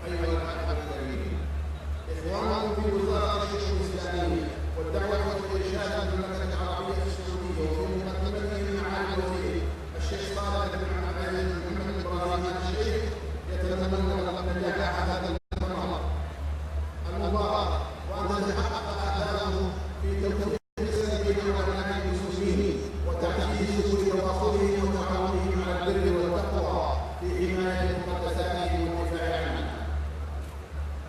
أيها الأخوة الكريم، إخوانكم في وزارة الشؤون الإسلامية والدعوة والإرشاد المملكة العربية السعودية وفي مقدمتهم معالي الوزير الشيخ صالح بن عبد العزيز بن محمد إبراهيم الشيخ يتمنون لكم نجاح هذا المؤتمر المبارك وأن تتحقق أهدافه في توفير السبيل وأبناء المسلمين وتعزيز سبل تواصلهم وتعاونهم على البر والتقوى في حماية مقدساتهم والدفاع عنها.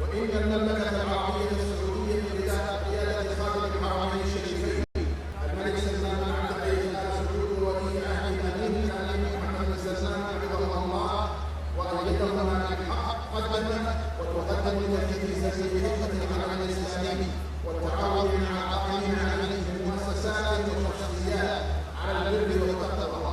وإن المملكة العربية السعودية بقيادة خادم الحرمين الشريفين الملك سلمان بن عبد العزيز آل سعود وولي عهد أمين الأمين محمد بن سلمان حفظه الله وأيدهما بالحق قدم وتقدم لتنفيذ سبيل خدمة العمل الإسلامي والتعاون مع القائمين عليه من مؤسسات وشخصيات على البر والتقوى.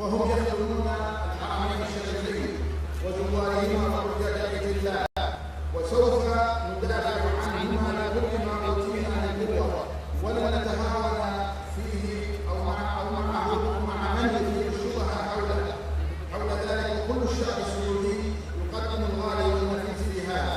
وهم يخدمون الحرمين الشريفين وزوارهما ورجال بيت الله وسوف ندافع عنهما لكل ما اوتينا من قوه ولا نتهاون فيه او مع من يثير الشبهه حول ذلك. كل الشعب السعودي يقدم الغالي والنفيس في هذا.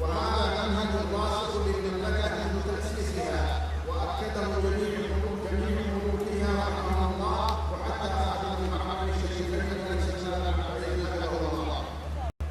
وهذا منهج واصل للمملكه منذ تاسيسها واكده جميع ملوكها رحمه الله وحتى خادم الحرمين الشريفين الملك سلمان بن عبد العزيز حفظه الله.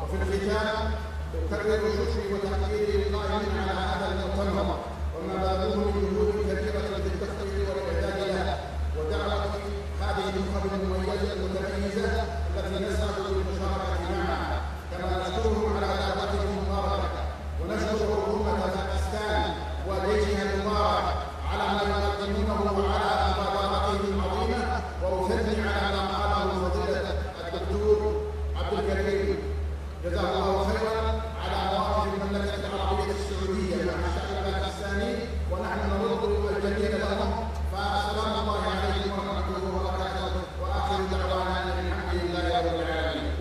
وفي الختام أكرر شكري وتقديري للقائمين على هذا المؤتمر وما بذلوه من جهود كبيرة في التخطيط والإعداد له ودعوة هذه النخب المميزة المتميزة التي نسعد بالمشاركة معها، كما نشكرهم على دعوتهم المباركة ونشكر حكومة باكستان وجيشها المبارك على ما يقدمونه وعلى مبادراتهم العظيمة. وأثني على ما قاله فضيلة الدكتور عبد الكريم جزاه الله خيرا على مواقف المملكة العربية السعودية مع الشعب الباكستاني ونحن نرد الجميل لهم. فسلام الله عليكم ورحمة الله وبركاته وآخر دعوانا أن الحمد لله رب العالمين.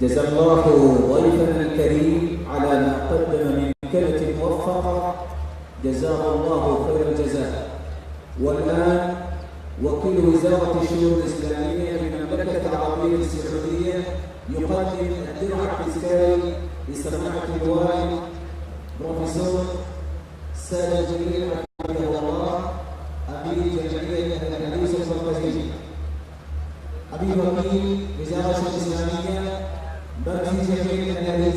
جزا الله ضيفنا الكريم على ما قدم من كلمة موفقة، جزاه الله خير الجزاء. والآن وكيل وزارة الشؤون الإسلامية من المملكة العربية السعودية يقدم الدرع التذكاري لسماحة الوالي بروفيسور سالم جليل حفظه الله أمير جمعية الحديث والمركزية. أبي وكيل وزارة الشؤون الإسلامية مركز جمعية الحديث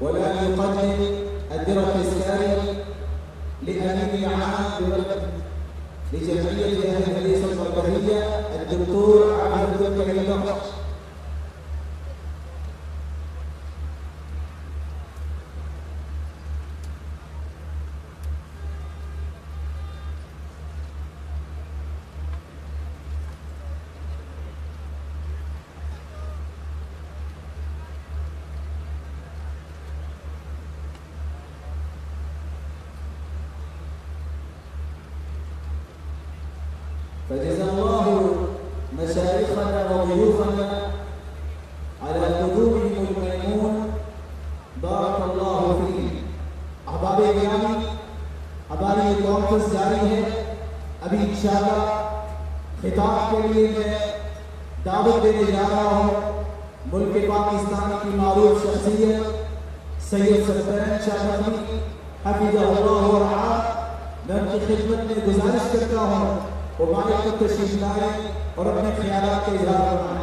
ولا يقدم الدرع التذكاري لأمين عام لجمعية أهل الحديث المركزية الدكتور عبد الكريم بخش. فجزا الله مشايخنا وضيوفنا على قدومهم الميمون، بارك الله فيهم. احباب گرامی، ہماری کانفرنس جاری ہے. ابھی انشاءاللہ خطاب کے لیے میں دعوت دینے جا رہا ہوں ملک پاکستان کی معروف شخصیت سید سلطان شاہ نقوی حفظہ اللہ ورعاہ. میں ان کی خدمت میں گزارش کرتا ہوں وہ مالک کو تشریف لائیں اور اپنے خیالات کا اظہار فرمائیں.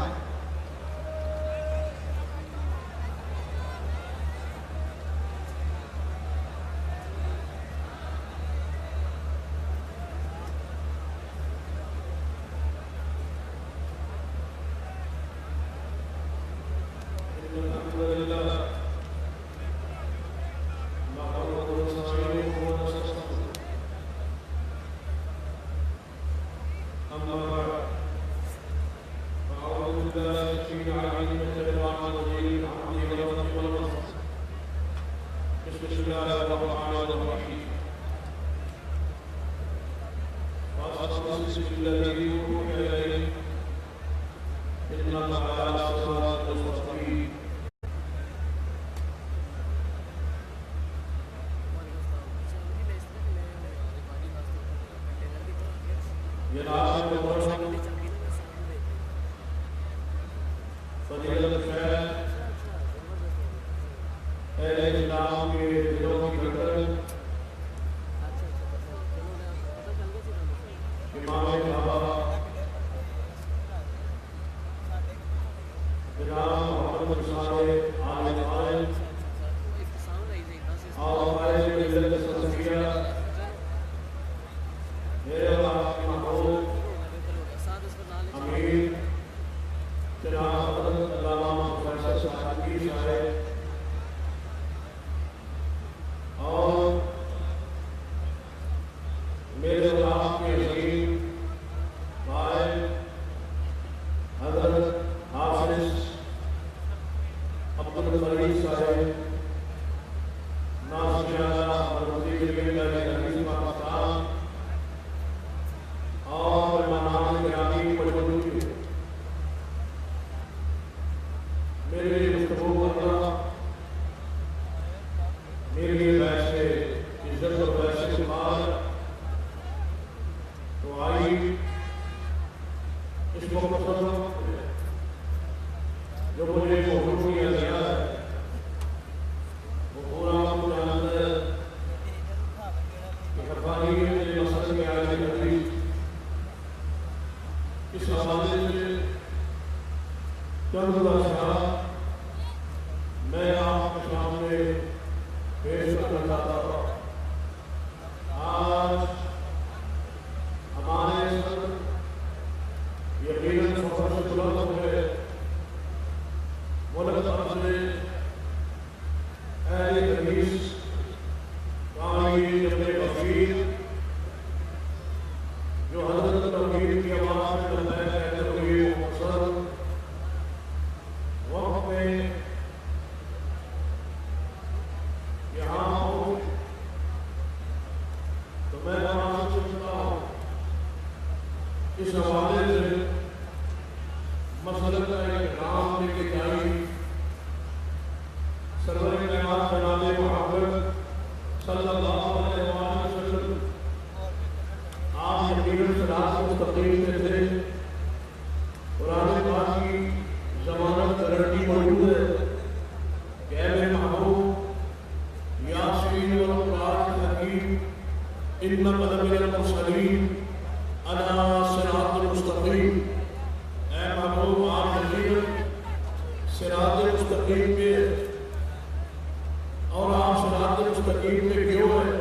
اور آپ صراط مستقیم پہ کیوں ہے؟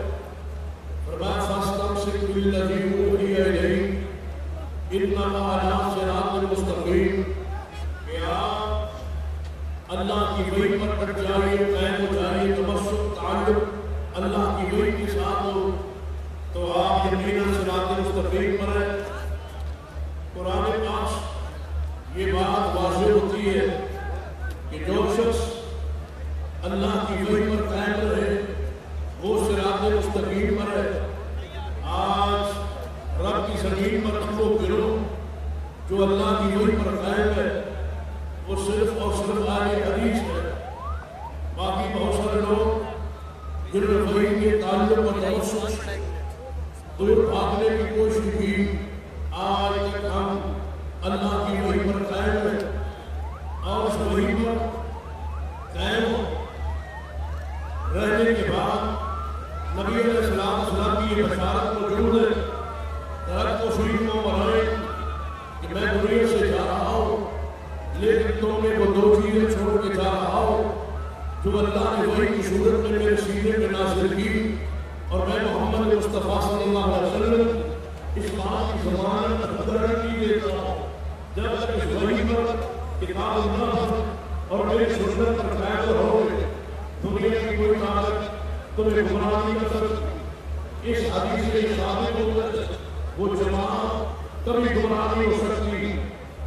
فرمایا فاستمسک بالذی اوحی الیک کی زمین پر ہم وہ گروہ جو اللہ کی وحی پر قائم ہے وہ صرف اور صرف آئے حدیث ہے. باقی بہت سارے لوگ جنہوں نے وحی کے تعلق اور توسط دور بھاگنے کی کوشش کی، آج تک ہم اللہ کی وحی پر قائم ہیں اور اس وحی پر قائم رہنے کے بعد نبی علیہ السلام کی یہ بشارت موجود ہے. درخت و شریفوں پر آئے کہ میں دنیا سے جا رہا ہوں لیکن تم نے وہ دو چیزیں چھوڑ کے جا رہا ہوں جو اللہ نے وحی کی صورت میں میرے سینے پہ نازل کی، اور میں محمد مصطفیٰ صلی اللہ علیہ وسلم اس بات کی ضمانت گارنٹی دیتا ہوں جب تک اس وحی پر کتاب اللہ اور میری سنت پر قائم رہوگے دنیا کی کوئی طاقت تمہیں گمراہ نہیں کر سکتی. اس حدیث سے ثابت ہوتا ہے وہ جماعت کبھی گمراہ نہیں ہو سکتی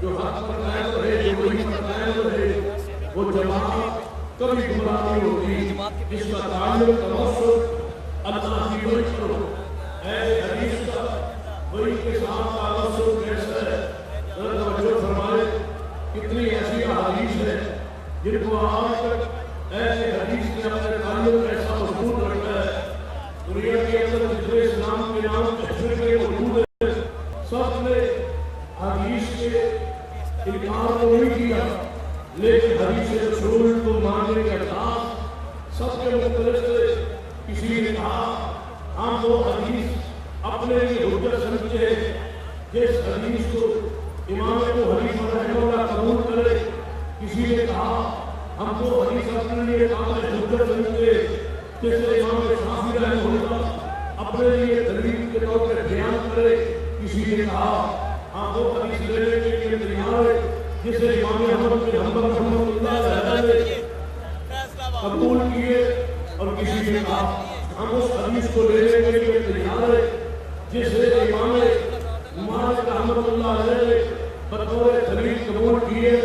جو حق پر قائم رہے، جو وحی پر قائم رہے. وہ جماعت کبھی گمراہ نہیں ہوتی جس کا تعلق توسط اللہ کی وحی پر ہو. اے حدیث کا وحی کے ساتھ تعلق کیسا ہے؟ ذرا توجہ فرمائے. کتنی ایسی احادیث ہیں جن کو آج تک ایسے حدیث نے اپنے تعلق ایسا مضبوط رکھا ہے. دنیا کے اندر جتنے اسلام کے نام کے فرقے موجود ہیں سب نے حدیث کے انکار کو نہیں کیا، لیکن حدیث رسول کو ماننے کے احساس سب کے مختلف تھے. کسی نے کہا ہم وہ حدیث اپنے لیے حجت سمجھتے ہیں جس حدیث کو امام ابو حنیفہ رحمہ اللہ قبول کرے. کسی نے کہا ہم وہ حدیث اپنے لیے قابل حجت سمجھتے جس امام شافعی رحمہ اللہ اپنے لیے دلیل کے طور پر بیان کرے. کسی نے کہا ہم وہ حدیث لینے کے لیے تیار ہے جسے امام احمد بن حنبل رحمہ اللہ علیہ نے قبول کیے. اور کسی نے کہا ہم اس حدیث کو لینے کے لیے تیار ہے جسے امام مالک رحمۃ اللہ علیہ نے بطور دلیل قبول کیے.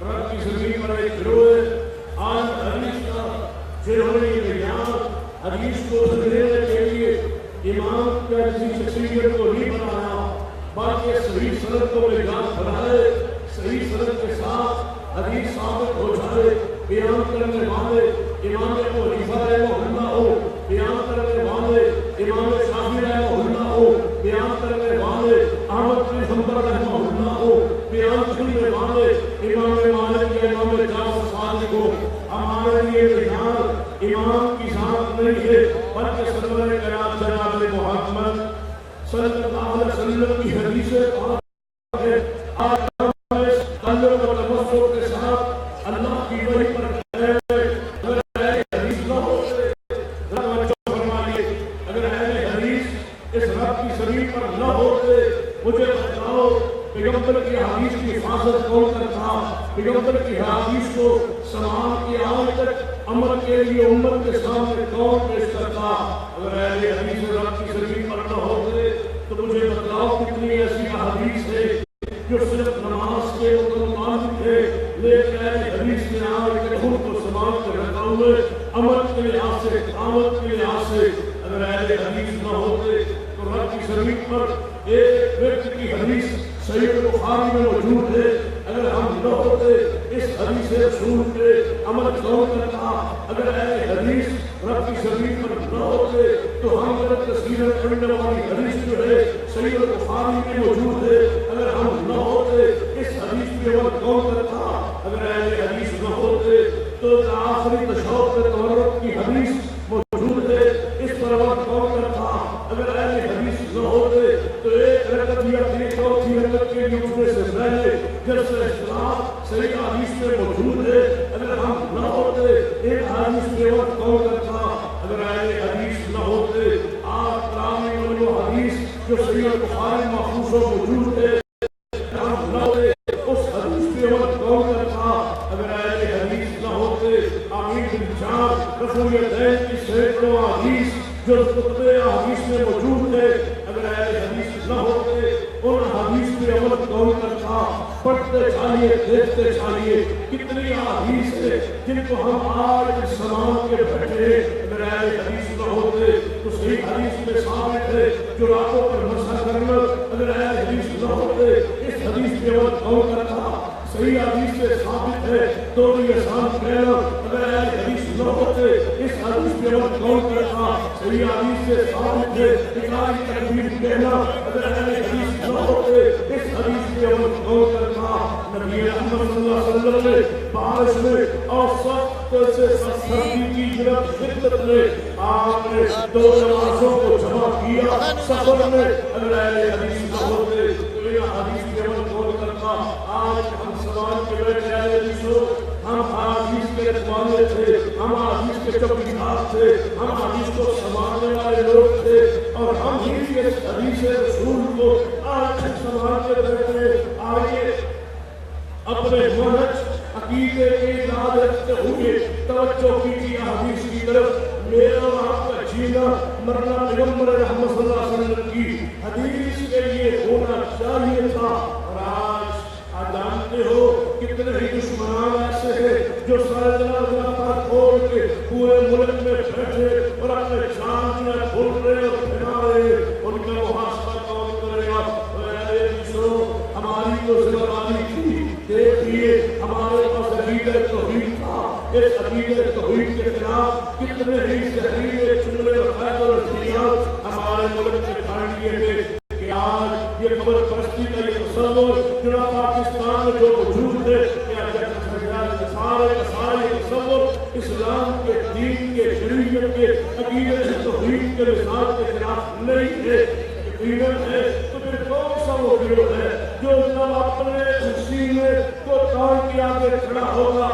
رب کی زمین پر ایک گروہ ہے آج حدیث کا جنہوں نے یہ بیان حدیث کو سمجھنے کے لیے امام کا کسی شخصیت کو نہیں بنایا بلکہ صحیح سند کو بیان بنائے، صحیح سند کے ساتھ حدیث ثابت ہو جائے. بیان کرنے والے امام ابو حنیفہ رحمہ اللہ ہو، بیان کرنے والے امام شافعی رحمہ اللہ ہو، بیان کرنے والے احمد بن حنبل رحمہ اللہ ہو، بیان کرنے والے امام مالک یا امام جعفر صادق ہو. ہمارے لیے بیان امام کی ذات نہیں ہے بلکہ سرور کائنات جناب محمد صلی اللہ علیہ وسلم کی حدیث پاک ہے. آج ہم اس تعلق و توسط کے ساتھ اللہ کی وحی پر پیغمبر کی حدیث کی حفاظت کون کرتا، پیغمبر کی حدیث کو سماع کی آج تک عمل کے لیے امت کے سامنے کون پیش کرتا. اگر اہل حدیث رب کی زمین پر نہ ہوتے تو مجھے بتلاؤ کتنی ایسی حدیث ہے جو صرف نماز کے متعلق ہے لیکن اہل حدیث نے آج کے خود کو سماع کر رکھا ہوئے عمل کے لحاظ سے، قامت کے لحاظ سے. اگر اہل حدیث نہ ہوتے تو رب کی زمین پر ایک وقت کی حدیث صحیح بخاری میں موجود ہے. اگر ہم نہ ہوتے اس حدیث رسول پہ عمل کون کرتا؟ اگر اہل حدیث رب کی زمین پر نہ ہوتے تو ہم غلط تصویر کرنے والی حدیث جو ہے صحیح بخاری میں موجود ہے. اگر ہم نہ ہوتے اس حدیث پہ عمل کون کرتا؟ اگر اہل حدیث نہ ہوتے تو آخری تشہد تورات کی حدیث موجود ہے، اس پر عمل کون کرتا؟ اگر اہل حدیث نہ ہوتے تو ایک رکعت یا چوتھی رکعت کے لیے اٹھنے سے پہلے جب سے اختلاف صحیح حدیث میں موجود ہے. اگر ہم نہ ہوتے ایک حدیث پہ عمل کون کرتا؟ اگر اہل حدیث نہ ہوتے آپ کلام و حدیث جو صحیح بخاری محفوظ و موجود ہے ہم نہ ہوتے اس حدیث پہ عمل کون کرتا؟ اگر اہل حدیث نہ ہوتے آمین بن جعفر رسول الدین کی سینکڑوں حدیث جو خطبہ حدیث میں موجود ہے اگر اہل حدیث نہ ہوتے ان حدیث پہ عمل کون کرتا؟ پڑھتے چاہیے، دیکھتے چاہیے کتنی حدیث ہے جن کو ہم آج سماعت کے بیٹھے. اگر اہل حدیث نہ ہوتے تو صحیح حدیث میں ثابت ہے جو راتوں پر مسح کرنا اگر تو بھی آسان کہنا اگر حدیث نہ ہوتے اس حدیث پہ عمل کون کرتا صحیح حدیث سے ثابت ہے اقرار تکبیر کہنا اگر حدیث نہ ہوتے اس حدیث پہ عمل کون کرتا نبی محمد صلی اللہ علیہ وسلم نے بارش میں اور سخت سے سردی کی جرات شدت میں آپ نے 2 نمازوں کو جمع کیا سفر میں اگر حدیث نہ ہوتے تو یہ حدیث پہ عمل کون کرتا آج ہم سوال کے بیٹھے آئے حدیثوں ہم حدیث کے رکھوانے تھے ہم حدیث کے چوکیدار تھے ہم حدیث کو سنبھالنے والے لوگ تھے اور ہم ہی اس حدیث رسول کو آج سنبھالتے بیٹھے آئیے اپنے منہج عقیدے کی یاد رکھتے ہوئے توجہ کیجیے حدیث کی طرف میرا اور آپ کا جینا مرنا پیغمبر رحمت صلی اللہ علیہ وسلم کی حدیث کے لیے ہونا چاہیے تھا اور آج جانتے ہو کتنے ہی دشمنان ایسے ہیں جو سارے پر کھول کے پورے ملک میں بیٹھے اور اپنے جان میں کھول رہے اور پھیلا رہے ان کا محاسبہ کون کرے گا ہماری تو ذمہ داری تھی دیکھیے ہمارے پاس عقیدہ توحید تھا اس عقیدہ توحید کے خلاف کتنے ہی زہریلے جملے اور قید اور اختیارات ہمارے ملک میں کھڑے کیے گئے کہ آج یہ قبر پرستی کا یہ تصور جو پاکستان میں جو وجود ہے سارے سارے تصور اسلام کے دین کے شریعت کے عقیدہ توحید کے نظام کے خلاف نہیں ہے یقیناً ہے تو پھر کون سا وہ گروہ ہے جو جب اپنے سینے کو تان کے آگے کھڑا ہوگا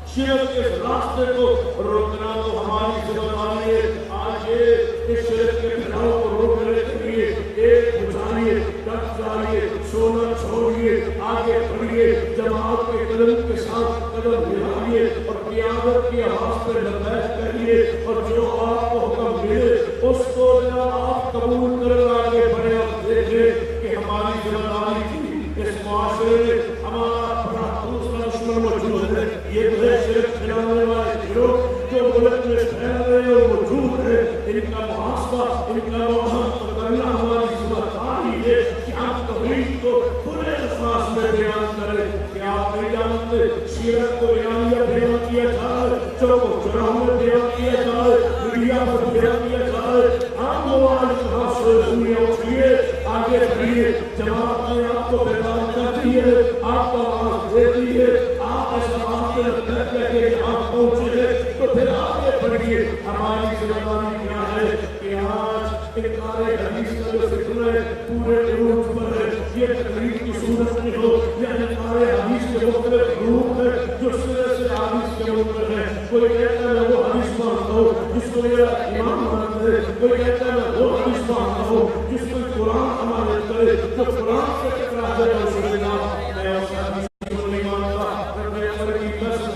شرک کے راستے کو روکنا تو ہماری ذمہ داری ہے آج اس شرک کے پھیلاؤ کو روکنے کے لیے ایک بجھائیے ڈٹ جائیے سونا چھوڑیے آگے بڑھیے جماعت کے قدم کے ساتھ قدم ملائیے اور قیادت کی آواز پہ لبیک کریے اور جو آپ کو حکم ملے اس کو آپ قبول کر آگے بڑھے اور دیکھیں کہ ہماری ذمہ داری تھی اس معاشرے میں ہمارا بڑا دوسرا دشمن موجود ہے یہ جو ہے شرک پھیلانے والے گروہ جو ملک میں پھیل رہے اور موجود ہے ان کا محاسبہ ان کا محاسبہ کرنا ہماری ذمہ داری ہے کہ ہم توحید کو پورے الفاظ میں بیان کریں کہ آپ نہیں جانتے شرک کو بیان کیا جائے چوک و چوراہوں میں بیان کیا جائے میڈیا پر بیان کیا جائے ہم موبائل کہاں سے دنیا اٹھیے آگے بڑھیے جماعت نے آپ کو بیدار کرتی ہے آپ کا آواز دیتی ہے آپ ایسا بات کے لگتا ہے کہ آپ پہنچے ہیں تو پھر آگے بڑھیے ہماری ذمہ داری کیا ہے کہ آج انکار حدیث کا جو فتنہ ہے پورے عروج پر ہے یہ تقریر کی صورت میں ہو یا انکار حدیث کے مختلف روپ ہے جو سرے سے حدیث کے اوپر ہے کوئی کہتا ہے میں وہ حدیث مانتا ہوں جس کو میرا امام مانتا ہے کوئی کہتا ہے میں وہ حدیث مانتا ہوں جس کو قرآن ہمارے کرے جو قرآن سے ٹکرا جائے اس میں میں اس حدیث کو نہیں مانتا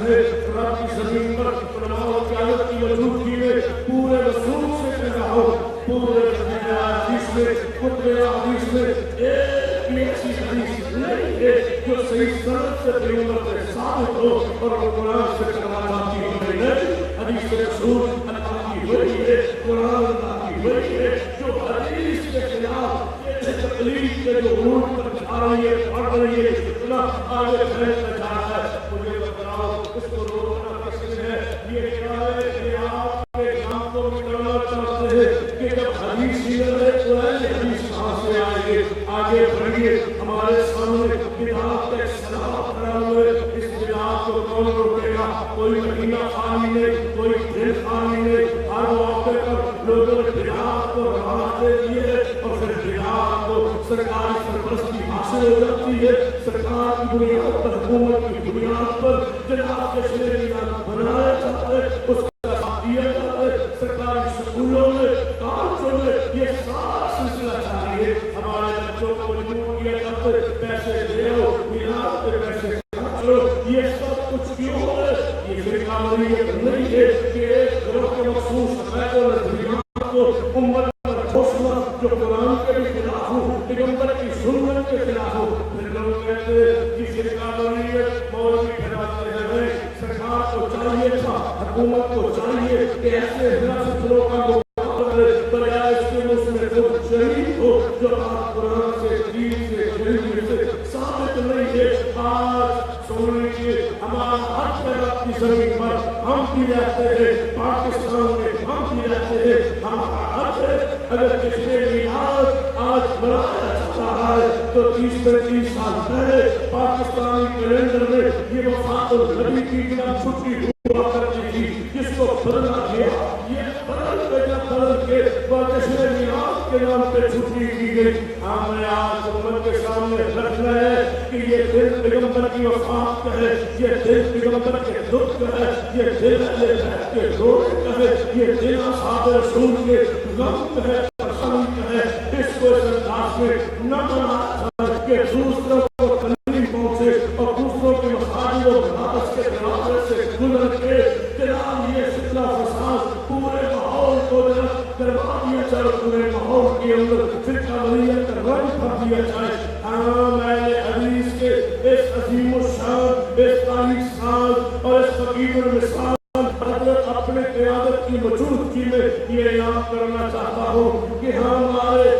رب کی زمین پر علماء و قیادت کی موجودگی میں پورے رسول سے کہا ہو پورے حدیث میں خطبہ حدیث میں ایک بھی ایسی حدیث نہیں ہے جو صحیح سند سے پیغمبر سے ثابت ہو اور قرآن سے ٹکرا جاتی ہو نہیں حدیث رسول اللہ کی وحی ہے قرآن اللہ کی وحی ہے جو حدیث کے خلاف تقلید کے جو روح پر آ رہی ہے پڑھ رہی ہے اتنا آگے پھیلتا جا رہا ہے مجھے بتاؤ اس کو روکنا کس ہے یہ کیا ہے کہ آپ کے نام کو مٹانا چاہتے ہیں کہ جب حدیث ہی نہ رہے قرآن حدیث کہاں سے آئیں گے آگے بڑھیے ہمارے سامنے بدعات کا اختلاف کھڑا ہوئے اس بدعات کو کون روکے گا کوئی مہینہ خالی نہیں کوئی دن خالی نہیں ہر موقع پر لوگوں نے بدعات کو رواج دے دیے اور پھر بدعات کو سرکاری سرپرستی حاصل ہو جاتی ہے سرکار کی بنیاد پر حکومت کی بنیاد پر جناب کے شریعت بنایا جاتا ہے اس کا ساتھ دیا جاتا ہے سرکاری سکولوں میں کالجوں میں یہ سارا سلسلہ جاری ہے ہمارے بچوں کو مجبور کیا جاتا ہے پیسے دے ہو میلاد کے پیسے خرچ لو یہ سب کچھ کیوں ہے یہ فرقہ واریت نہیں ہے کہ ایک گروہ کے مخصوص عقائد اور نظریات کو امت پر حوصلہ جو قرآن کے بھی خلاف ہو پیغمبر کی سنت کے خلاف ہو پھر لوگ کہتے ہیں کہ فرقہ واریت مولوی پھیلاتے ہیں سرکار کو چاہیے تھا حکومت کو چاہیے کہ ایسے حراست لوگوں کو بجائے اس کے مسلم خود شہید ہو جو آپ قرآن سے دین سے شریعت سے ثابت نہیں ہے آج سن لیجیے ہمارا بھی رہتے ہیں پاکستان میں، ہم بھی رہتے ہیں، ہمارا حق ہے اگر کسی میلاد آج منایا جا رہا ہے تو 30-35 سال پہلے پاکستانی کیلنڈر میں یہ وفات النبی کی چھٹی ہوا کرتی تھی، جس کو بدلا گیا، یہ بدل کے جشن میلاد کے نام پہ چھٹی کی گئی۔ ہمیں آج امت کے سامنے رکھنا ہے کہ یہ دن پیغمبر کی وفات کا ہے، یہ دن پیغمبر کے دکھ کا ہے، یہ دن اہل بیت کے رونے کا ہے، یہ دن اصحاب رسول کے غم کا ہے، پریشانی کا ہے۔ اس کو اس انداز میں نہ بنا کہ دوسروں کو تکلیف پہنچے اور دوسروں کے مساجد و مدارس کے دروازے سے گزر کے جناب یہ فتنہ فساد پورے ماحول کو کروا دیا جائے، پورے ماحول کے اندر فرقہ واریت کا رنگ بھر دیا جائے۔ ہاں میں نے حدیث کے اس عظیم الشان، اس تاریخ ساز اور اس فقیر المثال حضرت اپنے قیادت کی موجودگی میں یہ اعلان کرنا چاہتا ہوں کہ ہمارے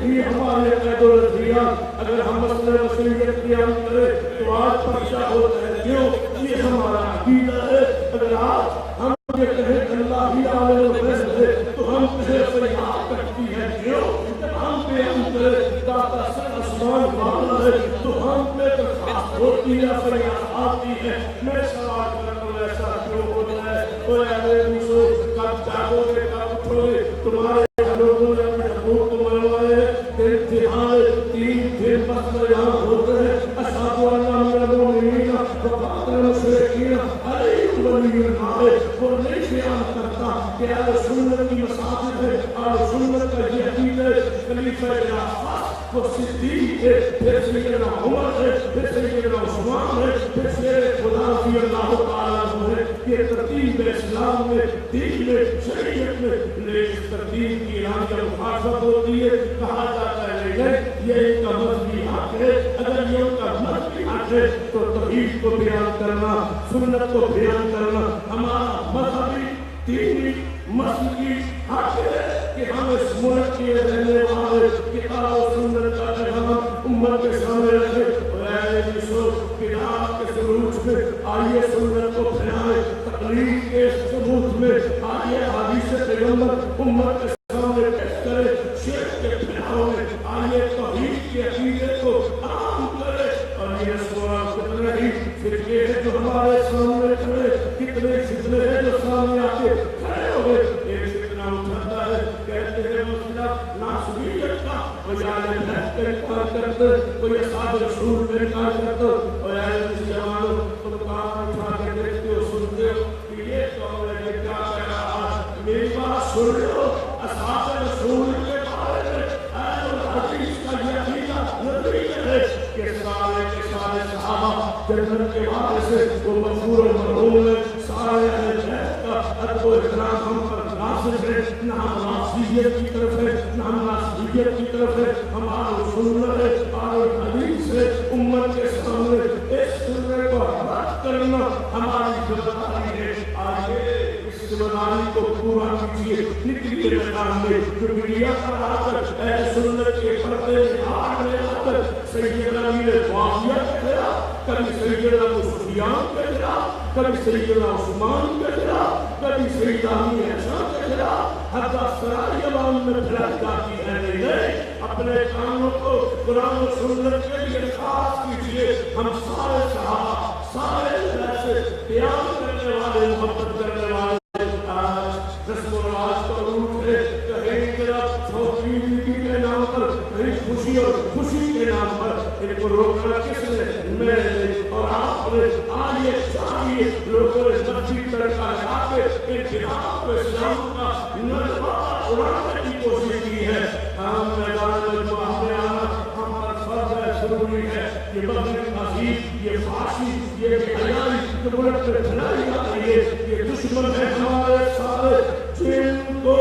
بھی ہمارے قید و رضیات اگر ہم مسئلہ وسیعت قیام کریں تو آج پرچہ ہوتا ہے، کیوں؟ یہ ہمارا عقیدہ ہے۔ اگر آج ہم یہ کہیں کہ اللہ ہی عالم الغیب ہے تو ہم کہیں فریاد کرتی ہے، کیوں؟ جب ہم پہ ہم کریں داتا سے آسمان والا ہے تو ہم پہ درخواست ہوتی ہے، فریاد آتی ہے۔ میں سوال کرتا ہوں ایسا کیوں ہوتا ہے؟ اور اے موسیٰ کب جاگو گے، کب اٹھو گے؟ تمہارے لوگوں نے اپنے حقوق کو منوائے ہیں، انتہائی 3 دن بس یہاں ہوتے ہیں، اشہد ان لا الہ الا اللہ وقاتل المشرکین علیہ ولی اللہ۔ وہ نہیں بیان کرتا کہ اہل سنت کی مساجد ہے، اہل سنت کا یہ عقیدہ ہے، خلیفہ خلافت وہ صدیق ہے، پھر سیدنا عمر ہے، پھر سیدنا عثمان ہے، پھر شیر خدا رضی اللہ تعالیٰ عنہ ہے۔ یہ ترتیب اسلام میں، دین میں، شریعت میں، لیکن ترتیب کی اعلان کا مخالفت ہوتی ہے، کہا جاتا ہے لیکن یہ ان کا مذہبی حق ہے۔ اگر یہ ان کا مذہبی حق ہے تو توحید کو بیان کرنا، سنت کو بیان کرنا ہمارا مذہبی دینی مسلکی حق ہے کہ ہم اس ملک کے رہنے والے کتاب و سنت کا پیغام امت کے سامنے رکھیں۔ اور اے یوسف کتاب کے سروج میں آئیے سنت کو پھیلائیں، تقلید کے ثبوت میں آئیے حدیث پیغمبر امت کے سامنے پیش کریں، شرک کے پھیلاؤ میں آئیے توحید کے عقیدے کو عام کریں۔ اور یہ سوال کتنے ہی فرقے ہیں جو ہمارے سامنے کھڑے، کتنے فتنے ہیں جو سامنے آتے کھڑے ہوئے۔ ایک فتنہ اٹھاتا ہے، کہتے ہیں مسئلہ ناسبیت کا، کوئی آل بیت کا انکار کرتا ہے، کوئی اصحاب رسول کا انکار کرتا ہے۔ اور اے مسلمانوں تم کام اٹھا کے دیکھتے ہو، سنتے ہو کہ یہ قوم ہے کہ کیا کہہ رہا ہے، میری بات سن لو، اصحاب رسول کے بارے میں اہل حدیث کا یہ عقیدہ نظریہ ہے کہ سارے کے سارے صحابہ جنت کے حوالے سے وہ مغفور و مرحوم ہے، سارے اہل بیت کا ادب و احترام ہم پر ناصب ہے، نہ ہم ناصبیت کی طرف ہے، نہ ہم ناصبیت کی طرف ہے، ہم آل سنت ہے، آل حدیث ہے۔ امت کے سامنے اس سنت کو رد کرنا ہماری ذمہ داری ہے۔ آئیے اس ذمہ داری کو پورا کیجیے۔ نکلیے میدان میں جو میڈیا پر آ کر اے سنت کے پردے نہاد میں آ کر سیدنا امیر معاویہ کے خلاف، کبھی سیدنا ابو سفیان کے خلاف، کبھی سیدنا عثمان کے خلاف، کبھی سیدنا امی عائشہ کے خلاف حتی سرائی عوام میں پھیلائی جاتی ہے۔ نہیں، اپنے کاموں کو قرآن و سنت کے لیے خاص کیجیے۔ ہم سارے صحابہ، سارے ایسے بیان کرنے والے، محبت کرنے والے رسم و رواج کا روٹ ہے، کہیں طرف توحید کے نام پر، کہیں خوشی اور خوشی کے نام پر، ان کو روکنا کس نے؟ میں نے اور آپ نے۔ آئیے چاہیے لوگوں نے مسجد تڑکا لگا کے انتخاب اسلام کا نظمہ اڑانے کی کوشش کی ہے۔ ہم میدان مجموعہ میں آنا ہم پر فرض ہے، ضروری ہے۔ یہ مغرب عظیم، یہ فاشی، یہ بیائی جو ملک میں پھیلائی جا رہی ہے، یہ دشمن ہے ہمارے سارے، جن کو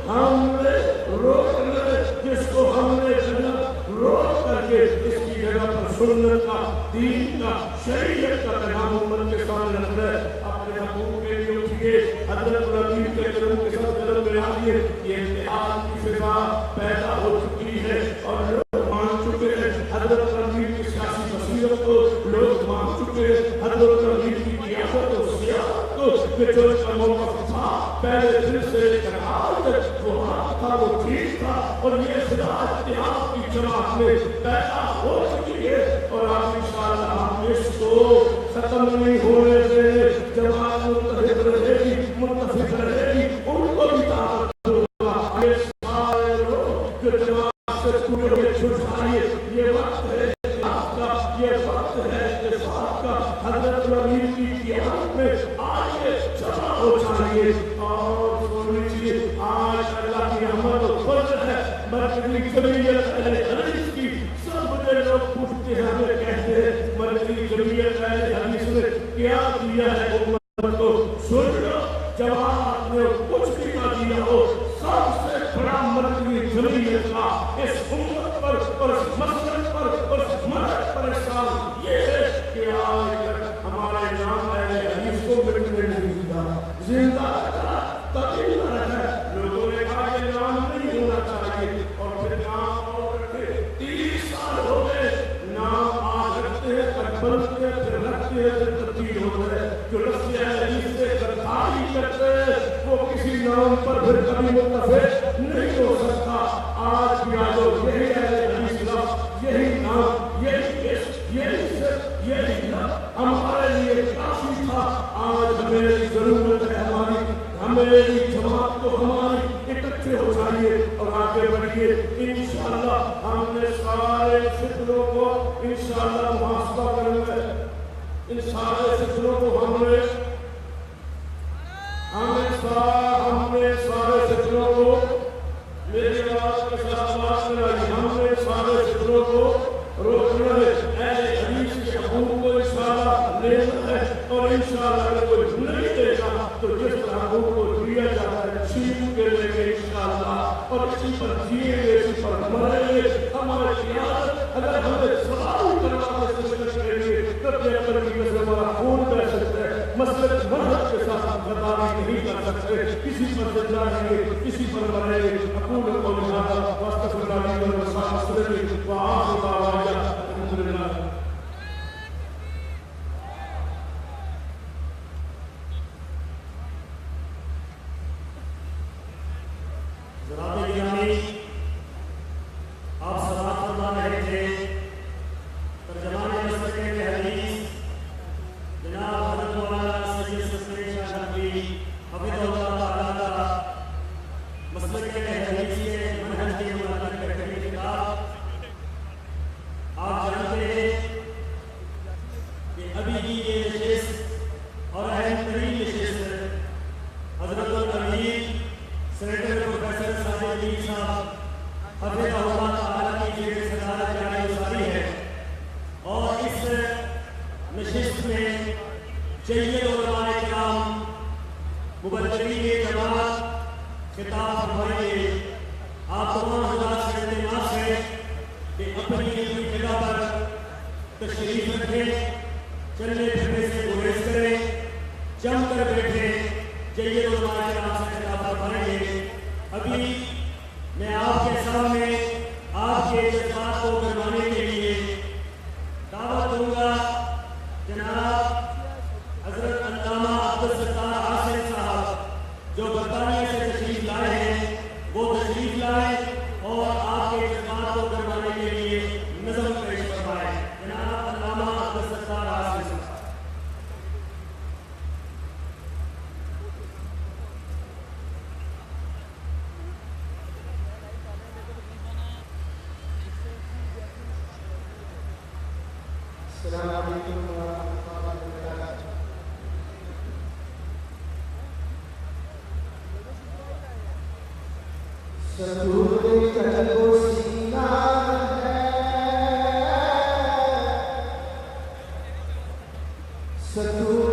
ہم نے روکنا، جس کو ہم نے روک کر کے اس کی جگہ پر سنت کا، دین کا، شریعت کا پیغام امت کے سامنے رکھنا ہے۔ اپنے حقوق کے لیے اٹھیے، حضرت العظیم کے قدم کے ساتھ قدم ملائیے۔ یہ اتحاد کی فضا پیدا ہو چکی ہے اور لوگ مان چکے ہیں حضرت العظیم کی سیاسی بصیرت کو، لوگ مان چکے ہیں حضرت العظیم کی قیادت و سیاست کو۔ آپ میں پیدا ہو چکی ہے اور آپ انشاءاللہ اس کو ختم نہیں ہونے سے جماعت متحد رہے گی، متفق رہے گی، ان کو بھی طاقت ہوگا. یہ سارے لوگ جو جماعت سے پورے ہوئے چھٹائیے، یہ وقت ہے اختلاف کا، یہ وقت ہے اتفاق کا. حضرت امیر کی قیادت میں آئیے جمع ہو جائیے اور سنیے آج اللہ کی رحمت و فضل ہے. مرکزی جمعیت اہل حدیث کی سب بڑے لوگ پوچھتے ہیں، ہمیں کہتے ہیں مرکزی جمعیت اہل حدیث نے کیا دیا ہے امت کو. سن لو، جماعت نے کچھ بھی نہ دیا ہو، سب سے بڑا مرکزی جمعیت کا اس امت پر اور اس مسلک پر اور اس مرد پر احسان یہ ہے کہ آج تک ہمارے نام اہل حدیث کو مٹنے نہیں دیا، زندہ رکھا، تبدیل رکھا. لوگوں نے کہا کہ نام نہیں ہونا چاہیے اور پھر نام اور رکھے. 30 سال ہو گئے، نام آج رکھتے ہیں، پھر بنتے ہیں، پھر رکھتے ہیں، پھر تبدیل ہوتے ہیں. جو لفظ حدیث سے غداری کرتے ہیں وہ کسی نام پر پھر کبھی متفق نہیں ہو سکتا. آج بھی آجو یہی اہل حدیث لفظ، یہی نام، یہی عشق، یہی صرف یہی لفظ ہمارے لیے کافی تھا. آج ہمیں ضرورت ہے ہماری جماعت کو ہماری اکٹھے ہو جائیے اور آگے بڑھیے. انشاءاللہ ہم نے سارے فکروں کو انشاءاللہ محاسبہ کرنا ہے. ان سارے فکروں کو ہم نے سارے فکروں کو میری آواز کے ساتھ بات کرائی. ہم نے سارے فکروں کو روکنا ہے. اہل حدیث کے حقوق کو انشاءاللہ لینا ہے اور انشاءاللہ اگر کوئی نہیں دے گا تو جس حقوق کو دیا جاتا ہے چھین کے لیں گے انشاءاللہ اور اسی پر جیئیں گے، اسی پر مریں گے. ہمارے قیادت اگر ہمیں سوال کروا کے سمجھ کریں گے تب یہ پر کی وجہ ہمارا خون بہ سکتا ہے. مسلک مرحب کے ساتھ غداری نہیں کر سکتے. کسی پر جائیں گے، کسی پر مریں گے. اقول قولی ھذا واستغفر اللہ لي ولكم وآخر دعوانا الحمد للہ. جناب گرامی، آپ سماعت فرما رہے تھے ترجمان مسلک اہل حدیث جناب حضرت مولانا سید سسری شاہ نقوی حفظہ اللہ تعالیٰ کا مسلک اہل حدیث کے منہج کی مطابق کرتے ہوئے کتاب. آپ جانتے ہیں کہ ابھی کی یہ نشست اور اہم ترین نشست حضرت الامیر سینیٹر پروفیسر ساجد الدین صاحب حفظہ اللہ تعالیٰ کی زیر صدارت جاری گزاری ہے. اور اس نشست میں سید علماء کرام مبلغین جماعت خطاب فرمائیں گے. آپ تمام حضرات سے التماس ہے کہ اپنی اپنی جگہ پر تشریف رکھیں، چلنے پھرنے سے گریز کریں، جم کر بیٹھیں. جید علماء کرام سے خطاب فرمائیں گے. ابھی میں آپ کے سامنے آپ کے جذبات کو کروانے کے لیے دعوت دوں گا جناب حضرت علامہ عبدالستار عاصم صاحب جو برطانیہ سے تشریف لائے ہیں، وہ تشریف لائے اور آپ کے جذبات کو کروانے کے لیے نظم پیش فرمائے. جناب علامہ عبدالستار عاصم صاحب. السلام علیکم ورحمۃ اللہ وبرکاتہ. ستور قلب و سینہ ہے، ستور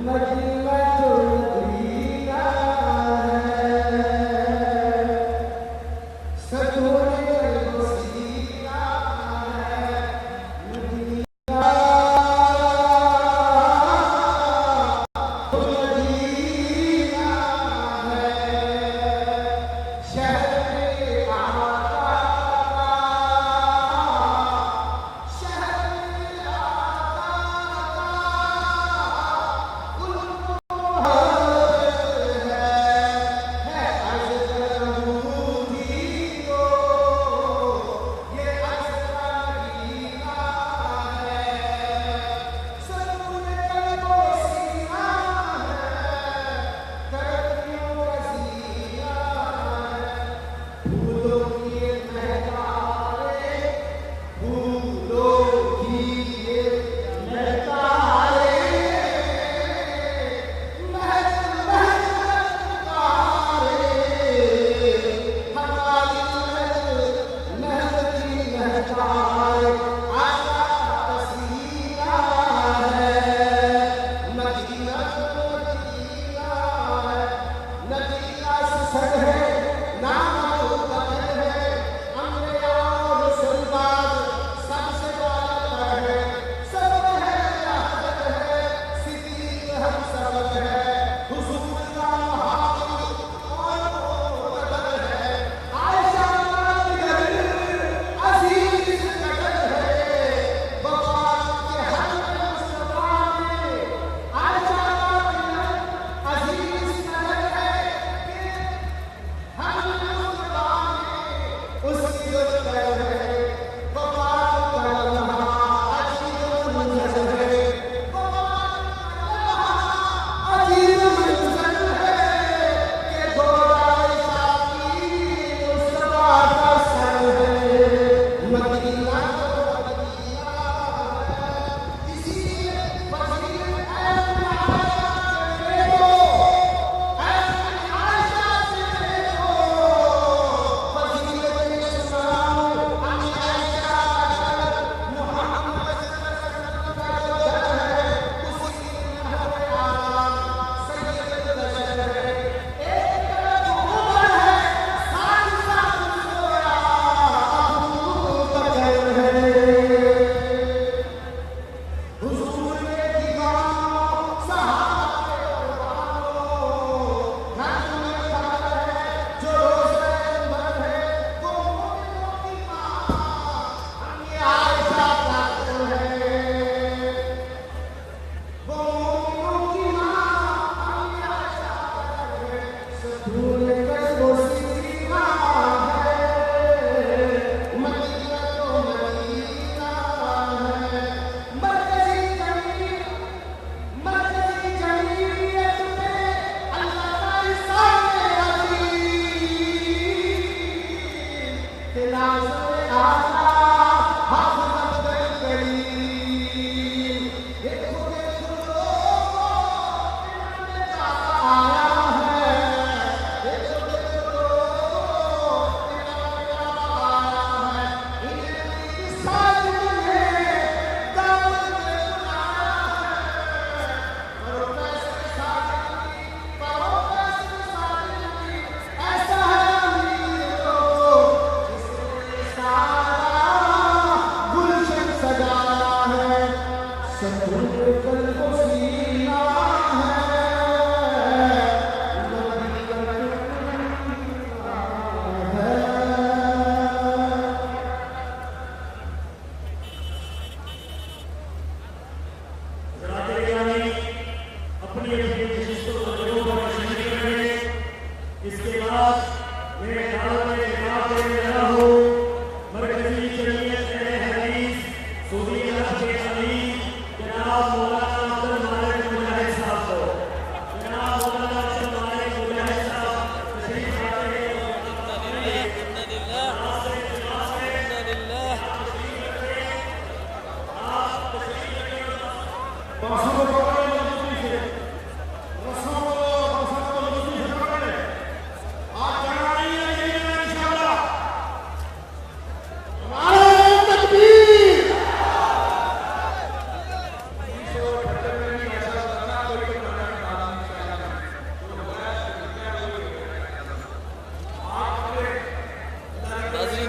مدینہ